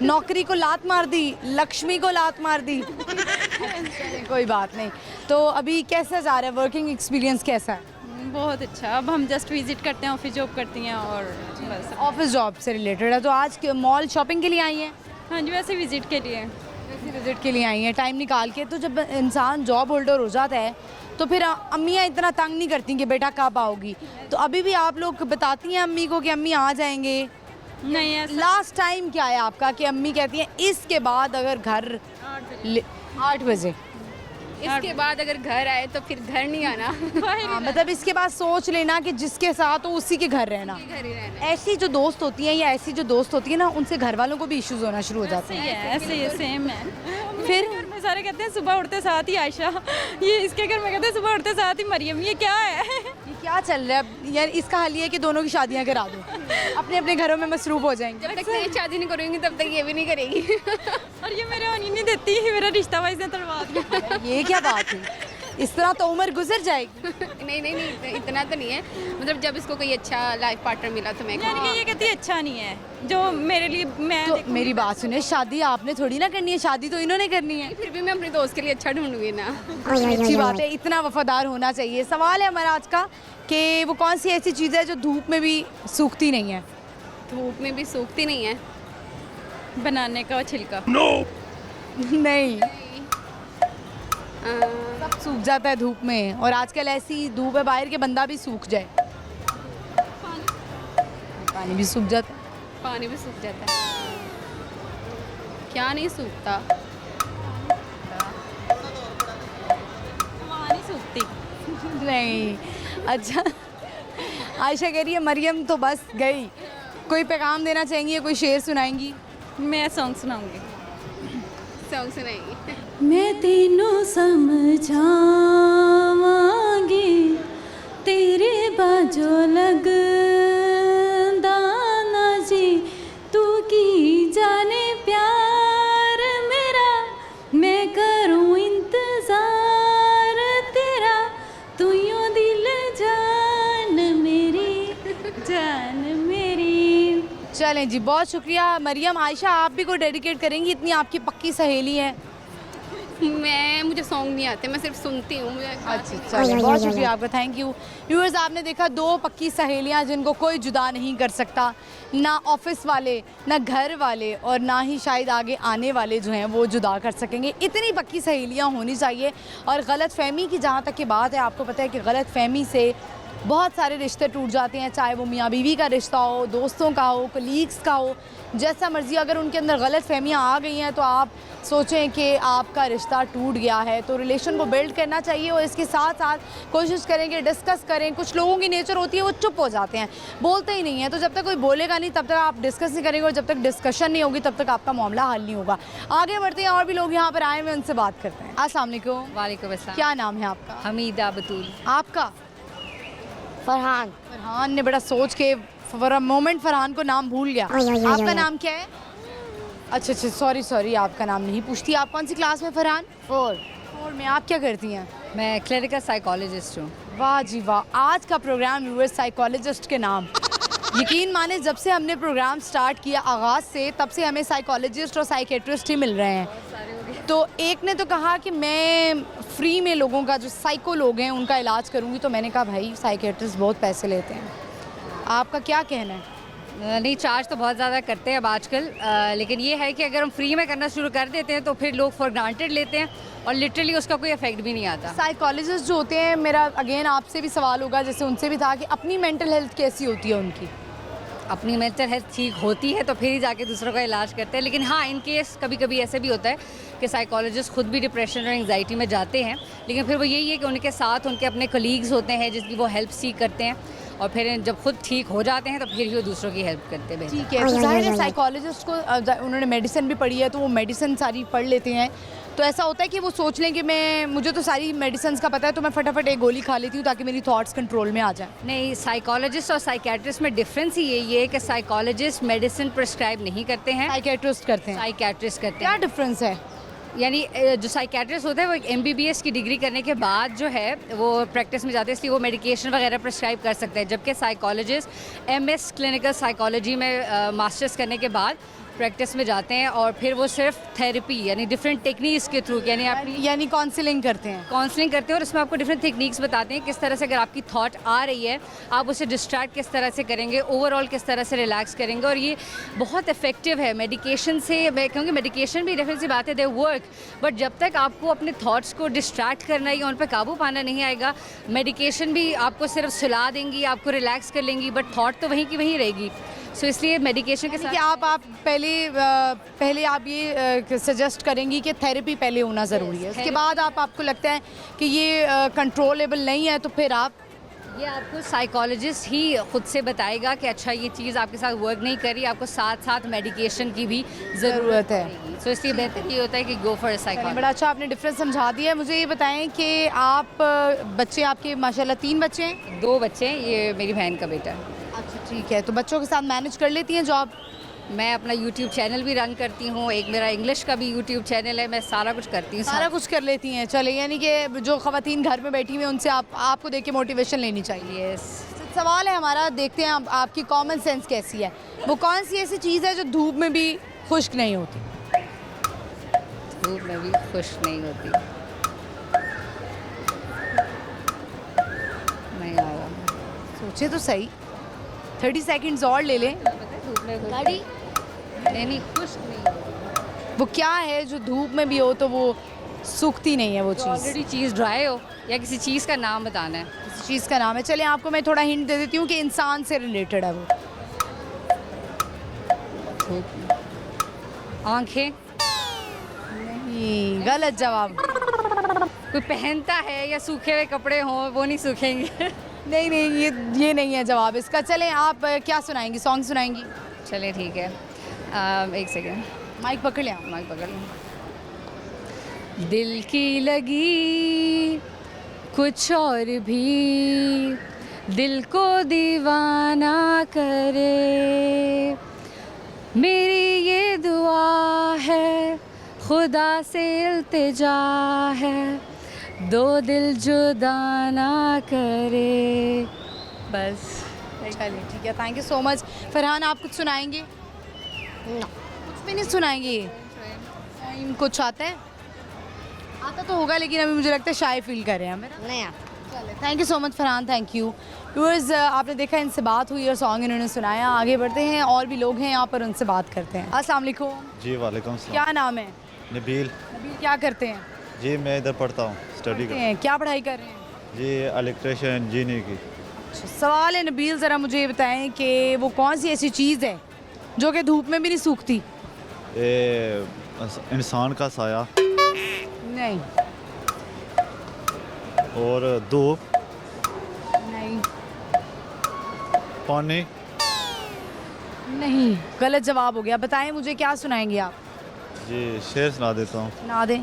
नौकरी को लात मार दी, लक्ष्मी को लात मार दी। कोई बात नहीं। तो अभी कैसा जा रहा है, वर्किंग एक्सपीरियंस कैसा है? बहुत अच्छा। अब हम जस्ट विजिट करते हैं, ऑफिस जॉब करती हैं, और बस ऑफिस जॉब से रिलेटेड है। तो आज मॉल शॉपिंग के लिए आई हैं? हाँ जी, वैसे विजिट के लिए। विजिट के लिए आई हैं टाइम निकाल के। तो जब इंसान जॉब होल्डर हो जाता है तो फिर अम्मियाँ इतना तंग नहीं करती कि बेटा कब आओगी। तो अभी भी आप लोग बताती हैं अम्मी को कि अम्मी आ जाएंगे? नहीं, ऐसा लास्ट टाइम क्या है आपका कि अम्मी कहती हैं इसके बाद अगर घर 8 बजे, इसके बाद अगर घर आए तो फिर घर नहीं आना। हाँ, मतलब इसके बाद सोच लेना कि जिसके साथ हो उसी के घर रहना। घर ही रहना। ऐसी जो दोस्त होती हैं या ऐसी जो दोस्त होती है ना, उनसे घर वालों को भी इश्यूज होना शुरू हो जाते हैं। ऐसे ही है, सेम है। फिर में सारे कहते हैं सुबह उठते साथ ही आयशा, ये इसके घर में कहते हैं सुबह उठते साथ ही मरियम। ये क्या है? ये क्या चल रहा है यार? इसका हल ये है कि दोनों की शादियां करा दो, अपने अपने घरों में मसरूफ हो जाएंगे। जब तक मैं शादी नहीं करूँगी तब तक ये भी नहीं करेगी। और ये मेरे होनी नहीं देती, मेरा रिश्ता वाइज ने तड़वा दिया। ये क्या बात है? इस तरह तो उम्र गुजर जाएगी। नहीं, इतना तो नहीं है। मतलब जब इसको कोई अच्छा लाइफ पार्टनर मिला तो मैं यानी कि ये कहती है अच्छा नहीं है जो मेरे लिए। मैं तो मेरी बात सुने, शादी आपने थोड़ी ना करनी है, शादी तो इन्होंने करनी है। फिर भी मैं अपने दोस्त के लिए अच्छा ढूंढूंगी ना। अच्छी बात है, इतना वफादार होना चाहिए। सवाल है हमारा आज का कि वो कौन सी ऐसी चीज़ है जो धूप में भी सूखती नहीं है? धूप में भी सूखती नहीं है। बनाने का छिलका। नहीं, सब सूख जाता है धूप में, और आजकल ऐसी धूप है बाहर के बंदा भी सूख जाए। पानी भी सूख जाता है। पानी भी सूख जाता है। क्या नहीं सूखता? वहाँ नहीं सूखती। नहीं। अच्छा, आयशा कह रही है मरियम तो बस गई। कोई पैगाम देना चाहेंगी, कोई शेर सुनाएंगी? मैं सॉन्ग सुनाऊंगी। सॉन्ग सुनाएगी। मैं तेनों समझावांगी तेरे बाजो लग दाना जी, तू की जाने प्यार मेरा, मैं करूं इंतजार तेरा, तू यूं दिल जान मेरी, जान मेरी। चलें जी, बहुत शुक्रिया मरियम। आयशा, आप भी कोई डेडिकेट करेंगी? इतनी आपकी पक्की सहेली है। मुझे सॉन्ग नहीं आते, मैं सिर्फ सुनती हूँ। मुझे अच्छा, चलिए, बहुत शुक्रिया आपका, थैंक यू। व्यूअर्स, आपने देखा दो पक्की सहेलियां जिनको कोई जुदा नहीं कर सकता, ना ऑफिस वाले, ना घर वाले, और ना ही शायद आगे आने वाले जो हैं वो जुदा कर सकेंगे। इतनी पक्की सहेलियां होनी चाहिए। और गलत फहमी की जहाँ तक की बात है, आपको पता है कि गलत फहमी से बहुत सारे रिश्ते टूट जाते हैं, चाहे वो मियाँ बीवी का रिश्ता हो, दोस्तों का हो, कलीग्स का हो, जैसा मर्जी। अगर उनके अंदर गलत फहमियाँ आ गई हैं तो आप सोचें कि आपका रिश्ता टूट गया है। तो रिलेशन को बिल्ड करना चाहिए, और इसके साथ साथ कोशिश करें कि डिस्कस करें। कुछ लोगों की नेचर होती है वो चुप हो जाते हैं, बोलते ही नहीं हैं। तो जब तक कोई बोलेगा नहीं तब तक आप डिस्कस नहीं करेंगे, और जब तक डिस्कशन नहीं होगी तब तक आपका मामला हल नहीं होगा। आगे बढ़ते हैं, और भी लोग यहाँ पर आए हुए, उनसे बात करते हैं। अस्सलाम वालेकुम। वालेकुम अस्सलाम। क्या नाम है आपका? हमीदा बतूल। आपका? फरहान। फरहान ने बड़ा सोच के फॉर अ मोमेंट फरहान को नाम भूल गया। आपका नाम क्या है? अच्छा, सॉरी, आपका नाम नहीं पूछती। आप कौन सी क्लास में फरहान? 4 में। आप क्या करती हैं? मैं क्लिनिकल साइकोलॉजिस्ट हूँ। वाह जी वाह, आज का प्रोग्राम व्यूअर्स साइकोलॉजिस्ट के नाम। यकीन माने जब से हमने प्रोग्राम स्टार्ट किया आगाज़ से, तब से हमें साइकोलॉजिस्ट और साइकेट्रिस्ट ही मिल रहे हैं। तो एक ने तो कहा कि मैं फ्री में लोगों का, जो साइको लोग हैं उनका इलाज करूंगी। तो मैंने कहा भाई साइकेट्रिस्ट बहुत पैसे लेते हैं, आपका क्या कहना है? नहीं, चार्ज तो बहुत ज़्यादा करते हैं अब आजकल, लेकिन ये है कि अगर हम फ्री में करना शुरू कर देते हैं तो फिर लोग फॉर ग्रांटेड लेते हैं और लिटरली उसका कोई इफेक्ट भी नहीं आता। साइकोलॉजिस्ट जो होते हैं, मेरा अगेन आपसे भी सवाल होगा जैसे उनसे भी था, कि अपनी मेंटल हेल्थ कैसी होती है उनकी? अपनी मेंटल हेल्थ ठीक होती है तो फिर ही जाके दूसरों का इलाज करते हैं। लेकिन हाँ, इन केस कभी कभी ऐसे भी होता है कि साइकोलॉजिस्ट खुद भी डिप्रेशन और एंग्जाइटी में जाते हैं, लेकिन फिर वो यही है कि उनके साथ उनके अपने कलीग्स होते हैं जिसकी वो हेल्प सीख करते हैं, और फिर जब खुद ठीक हो जाते हैं तो फिर ही वो दूसरों की हेल्प करते हैं। ठीक है, तो जाहिर है साइकोलॉजिस्ट को उन्होंने मेडिसिन भी पढ़ी है, तो वो मेडिसिन सारी पढ़ लेते हैं। तो ऐसा होता है कि वो सोच लें कि मुझे तो सारी मेडिसिन का पता है, तो मैं फटाफट एक गोली खा लेती हूँ ताकि मेरी थॉट्स कंट्रोल में आ जाए। नहीं, साइकोलॉजिस्ट और साइकेट्रिस्ट में डिफरेंस ही यही है कि साइकोलॉजिस्ट मेडिसिन प्रिस्क्राइब नहीं करते हैं, साइकेट्रिस्ट करते हैं। साइकेट्रिस्ट करते क्या हैं। डिफरेंस है? यानी जो साइकेट्रिस्ट होता है वो MBBS की डिग्री करने के बाद जो है वो प्रैक्टिस में जाते हैं, इसलिए वो मेडिकेशन वगैरह प्रिस्क्राइब कर सकते हैं, जबकि साइकोलॉजिस्ट MS क्लिनिकल साइकोलॉजी में मास्टर्स करने के बाद प्रैक्टिस में जाते हैं, और फिर वो सिर्फ थेरेपी यानी डिफरेंट टेक्निक्स के थ्रू यानी काउंसलिंग करते हैं। काउंसलिंग करते हैं, और इसमें आपको डिफरेंट टेक्निक्स बताते हैं किस तरह से अगर आपकी थॉट आ रही है आप उसे डिस्ट्रैक्ट किस तरह से करेंगे, ओवरऑल किस तरह से रिलैक्स करेंगे। और ये बहुत इफेक्टिव है मेडिकेशन से। मैं कहूँगी मेडिकेशन भी डेफिनेटली सी बात है, दे वर्क, बट जब तक आपको अपने थॉट्स को डिस्ट्रैक्ट करना है या उन पर काबू पाना नहीं आएगा, मेडिकेशन भी आपको सिर्फ सुला देंगी, आपको रिलैक्स कर लेंगी, बट थॉट तो वहीं की वहीं रहेगी। सो इसलिए मेडिकेशन के साथ कि आप पहले आप ये सजेस्ट करेंगी कि थेरेपी पहले होना ज़रूरी है, उसके बाद आपको लगता है कि ये कंट्रोलेबल नहीं है तो फिर आप ये आपको साइकोलॉजिस्ट ही खुद से बताएगा कि अच्छा ये चीज़ आपके साथ वर्क नहीं कर रही, आपको साथ साथ मेडिकेशन की भी ज़रूरत है। सो इसलिए बेहतर ये होता है कि गो फॉर साइकोलॉजिस्ट। बड़ा अच्छा आपने डिफरेंस समझा दिया है। मुझे ये बताएं कि आप बच्चे आपके माशाल्लाह 3 बच्चे हैं? 2 बच्चे हैं, ये मेरी बहन का बेटा है। अच्छा ठीक है, तो बच्चों के साथ मैनेज कर लेती हैं जॉब? मैं अपना यूट्यूब चैनल भी रन करती हूँ, एक मेरा इंग्लिश का भी यूट्यूब चैनल है, मैं सारा कुछ करती हूँ। सारा कुछ कर लेती हैं। चले, यानी कि जो ख़वातीन घर में बैठी हुई हैं उनसे आपको देख के मोटिवेशन लेनी चाहिए। यस। सवाल है हमारा, देखते हैं आपकी कॉमन सेंस कैसी है। वो कौन सी ऐसी चीज़ है जो धूप में भी खुश्क नहीं होती? धूप में भी खुश नहीं होती, नहीं आया। सोचे तो सही, 30 सेकंड्स और ले लें। धूप में गाड़ी नहीं खुश नहीं होती। वो क्या है जो धूप में भी हो तो वो सूखती नहीं है वो चीज़? ऑलरेडी चीज़ ड्राई हो या किसी चीज़ का नाम बताना है? किसी चीज़ का नाम है। चलिए आपको मैं थोड़ा हिंट दे देती हूँ कि इंसान से रिलेटेड है वो। आंखें? नहीं, गलत जवाब। कोई पहनता है या सूखे हुए कपड़े हों वो नहीं सूखेंगे। नहीं नहीं, ये नहीं है जवाब इसका। चलें आप क्या सुनाएंगी, सॉन्ग सुनाएंगी? चलिए ठीक है, एक सेकेंड, माइक पकड़ लिया। माइक पकड़ लो। दिल की लगी कुछ और भी दिल को दीवाना करे, मेरी ये दुआ है खुदा से इल्तिजा है, दो दिल जुदा ना करे। बस। चलिए ठीक है, thank you so much. Farhan आप कुछ सुनाएंगे? कुछ भी नहीं सुनाएंगे? कुछ आता है? आता तो होगा लेकिन अभी मुझे लगता है शाय फील कर रहे हैं मेरा। नहीं चलिए thank you so much Farhan, thank you. Viewers आपने देखा इनसे बात हुई और सॉन्ग इन्होंने सुनाया। आगे बढ़ते हैं, और भी लोग हैं यहाँ पर, उनसे बात करते हैं। अस्सलाम वालेकुम। जी वालेकुम सलाम। क्या नाम है? नबील। नबील क्या करते हैं? जी मैं इधर पढ़ता हूँ, स्टडी करते हैं। क्या पढ़ाई कर रहे हैं? जी इलेक्ट्रिशियन इंजीनियर की। सवाल है नबील, ज़रा मुझे ये बताएं कि वो कौन सी ऐसी चीज़ है जो कि धूप में भी नहीं सूखती? इंसान का साया। नहीं। और धूप? नहीं। पानी? नहीं, गलत जवाब हो गया। बताएं मुझे, क्या सुनाएंगे आप? जी शेर सुना देता हूँ। सुना दें।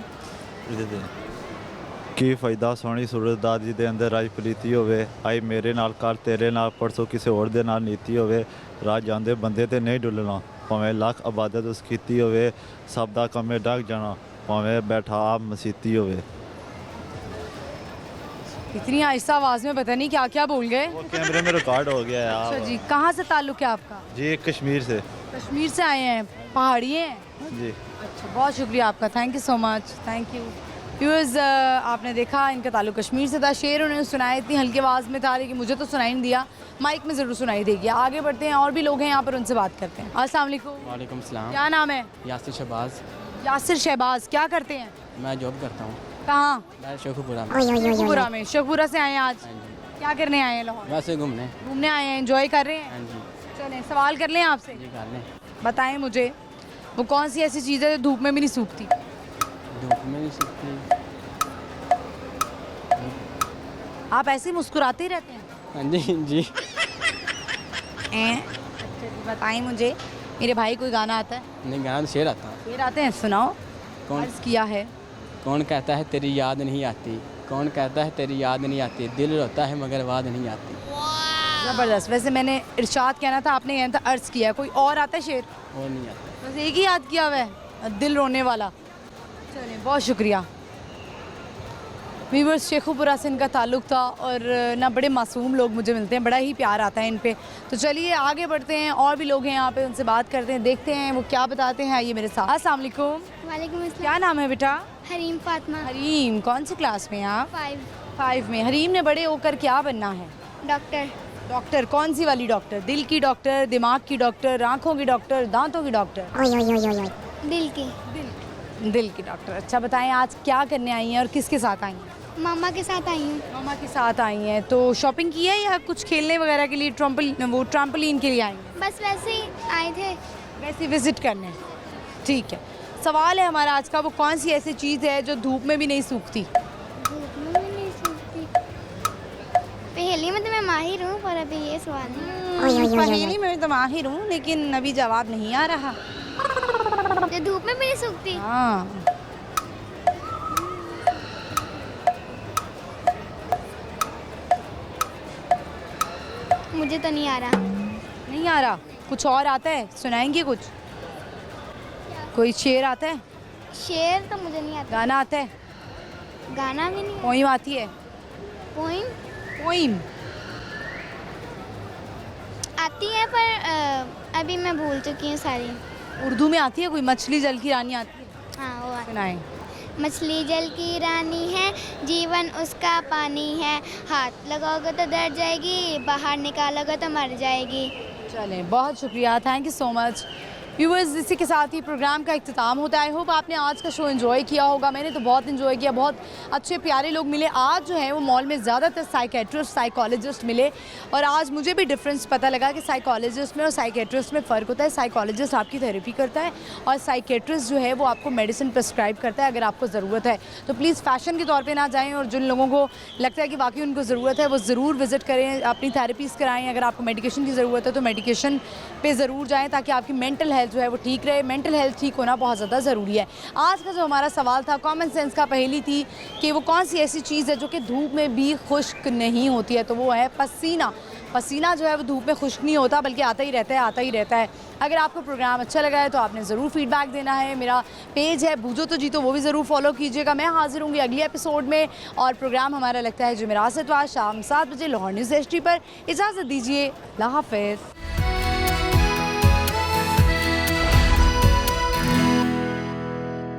ਕੀ ਫਾਇਦਾ ਸੋਹਣੀ ਸੂਰਤ ਦਾ ਜਿਹਦੇ ਅੰਦਰ ਰਾਜ ਪ੍ਰੀਤੀ ਹੋਵੇ, ਆਈ ਮੇਰੇ ਨਾਲ ਕੱਲ ਤੇਰੇ ਨਾਲ ਪਰਸੋਂ ਕਿਸੇ ਹੋਰ ਦੇ ਨਾਲ ਨੀਤੀ ਹੋਵੇ, ਰਾਹ ਜਾਂਦੇ ਬੰਦੇ ਤੇ ਨਹੀਂ ਡੁੱਲਣਾ, ਭਾਵੇਂ ਲੱਖ ਇਬਾਦਤ ਉਸ ਕੀਤੀ ਹੋਵੇ, ਸਭ ਦਾ ਕੰਮੇ ਡੱਕ ਜਾਣਾ, ਭਾਵੇਂ ਬੈਠਾ ਆਪ ਮਸੀਤੀ ਹੋਵੇ। इतनी आहिस्ता आवाज़ में पता नहीं क्या क्या बोल गए। वो कैमरे में रिकॉर्ड हो गया है। अच्छा जी, कहाँ से ताल्लुक़ है आपका? जी कश्मीर से। कश्मीर से आए हैं, पहाड़ी हैं? जी। अच्छा, बहुत शुक्रिया आपका, thank you so much, thank you. Viewers आपने देखा इनका ताल्लुक कश्मीर से था। शेर उन्होंने सुनाया इतनी हल्की आवाज़ में था लेकिन मुझे तो सुनाई नहीं दिया, माइक में ज़रूर सुनाई देगी। आगे बढ़ते हैं, और भी लोग हैं यहाँ पर, उनसे बात करते हैं। अस्सलाम वालेकुम। वालेकुम सलाम। क्या नाम है? यासिर शहबाज। यासिर शहबाज, क्या करते हैं? मैं जॉब करता हूँ। कहाँ? मैं शेखुपुरा में। शेखुपुरा में। शेखुपुरा से आए हैं आज? क्या करने आए हैं लाहौर? वैसे घूमने। घूमने आए हैं, एंजॉय कर रहे हैं? हाँ जी। चलें सवाल कर लें आपसे। जी कर लें। बताएं मुझे, वो कौन सी ऐसी चीज़ है जो धूप में भी नहीं सूखती? धूप में नहीं सूखती। आप ऐसे ही मुस्कुराते ही रहते हैं? हाँ जी जी। बताएं मुझे, मेरे भाई कोई गाना आता है? नहीं गाना तो शेर आता है। शेर आते हैं, सुनाओ। कौन? अर्ज़ किया है। कौन कहता है तेरी याद नहीं आती, कौन कहता है तेरी याद नहीं आती, दिल रोता है मगर वाद नहीं आती। ज़बरदस्त। वैसे मैंने इरशाद कहना था, आपने कहना था अर्ज़ किया है। कोई और आता है शेर? और नहीं आता। बस एक ही याद किया हुआ है, दिल रोने वाला। चलिए बहुत शुक्रिया। वीवर्स शेखुपुरा से इनका ताल्लुक़ था और ना बड़े मासूम लोग मुझे मिलते हैं, बड़ा ही प्यार आता है इन पे। तो चलिए आगे बढ़ते हैं, और भी लोग हैं यहाँ पे, उनसे बात करते हैं, देखते हैं वो क्या बताते हैं। ये मेरे साथ। अस्सलाम वालेकुम। वालेकुम अस्सलाम। क्या नाम है बेटा? हरीम फातिमा। हरीम, कौन सी क्लास में हैं आप? 5 में। हरीम ने बड़े होकर क्या बनना है? डॉक्टर। डॉक्टर कौन सी वाली डॉक्टर? दिल की डॉक्टर, दिमाग की डॉक्टर, आँखों की डॉक्टर, दांतों की डॉक्टर? दिल की। दिल की डॉक्टर। अच्छा बताएं आज क्या करने आई हैं और किसके साथ आई हैं? मामा के साथ आई हूँ। मामा के साथ आई हैं। तो शॉपिंग की है या कुछ खेलने वगैरह के लिए, ट्रम्पोलिन के लिए आई हैं? बस वैसे ही आए थे। वैसे विजिट करने। ठीक है, सवाल है हमारा आज का, वो कौन सी ऐसी चीज़ है जो धूप में भी नहीं सूखती? धूप में भी नहीं सूखती। पहेली में तो मैं माहिर हूँ, पर अभी ये सवाल नहीं। पहेली में तो माहिर हूँ, लेकिन अभी जवाब नहीं आ रहा। जो धूप में भी नहीं सूखती। हाँ, मुझे तो नहीं आ रहा। नहीं आ रहा। कुछ और आता है, सुनाएंगे कुछ? कोई शेर आता है? शेर तो मुझे नहीं आता। गाना आता है? गाना भी नहीं। पोइम आती है? पोइम पोइम आती है, पर अभी मैं भूल चुकी हूँ सारी। उर्दू में आती है कोई? मछली जल की रानी आती है? हाँ, वो आती। सुनाएं। मछली जल की रानी है, जीवन उसका पानी है, हाथ लगाओगे तो डर जाएगी, बाहर निकालोगे तो मर जाएगी। चलें, बहुत शुक्रिया, thank you so much. Viewers, इसी के साथ ही प्रोग्राम का इख्तिताम होता है। आई होप आपने आज का शो एंजॉय किया होगा। मैंने तो बहुत एंजॉय किया, बहुत अच्छे प्यारे लोग मिले। आज जो है वो मॉल में ज़्यादातर साइकेट्रिस्ट, साइकोलॉजिस्ट मिले, और आज मुझे भी डिफरेंस पता लगा कि साइकोलॉजिस्ट में और साइकेट्रिस्ट में फ़र्क होता है। साइकोलॉजिस्ट आपकी थेरेपी करता है और साइकेट्रिस्ट जो है वो आपको मेडिसिन प्रिस्क्राइब करता है अगर आपको ज़रूरत है। तो प्लीज़ फैशन के तौर पर ना जाएँ, और जिन लोगों को लगता है कि वाकई उनको ज़रूरत है वो ज़रूर विज़िट करें, अपनी थेरेपीज़ कराएँ। अगर आपको मेडिकेशन की ज़रूरत है तो मेडिकेशन पे ज़रूर जाएँ, ताकि आपकी मेंटल हेल्थ जो है वो ठीक रहे। मेंटल हेल्थ ठीक होना बहुत ज़्यादा ज़रूरी है। आज का जो हमारा सवाल था, कॉमन सेंस का पहेली थी कि वो कौन सी ऐसी चीज़ है जो कि धूप में भी खुश्क नहीं होती है, तो वो है पसीना। पसीना जो है वो धूप में खुश्क नहीं होता, बल्कि आता ही रहता है, आता ही रहता है। अगर आपको प्रोग्राम अच्छा लगा है तो आपने ज़रूर फीडबैक देना है। मेरा पेज है बूझो तो जीतो, वो भी ज़रूर फॉलो कीजिएगा। मैं हाजिर होंगी अगले एपिसोड में, और प्रोग्राम हमारा लगता है जुमेरात से इतवार शाम 7 बजे लाहौर न्यूज़ एचडी पर। इजाज़त दीजिए, अल्लाह हाफ़िज़।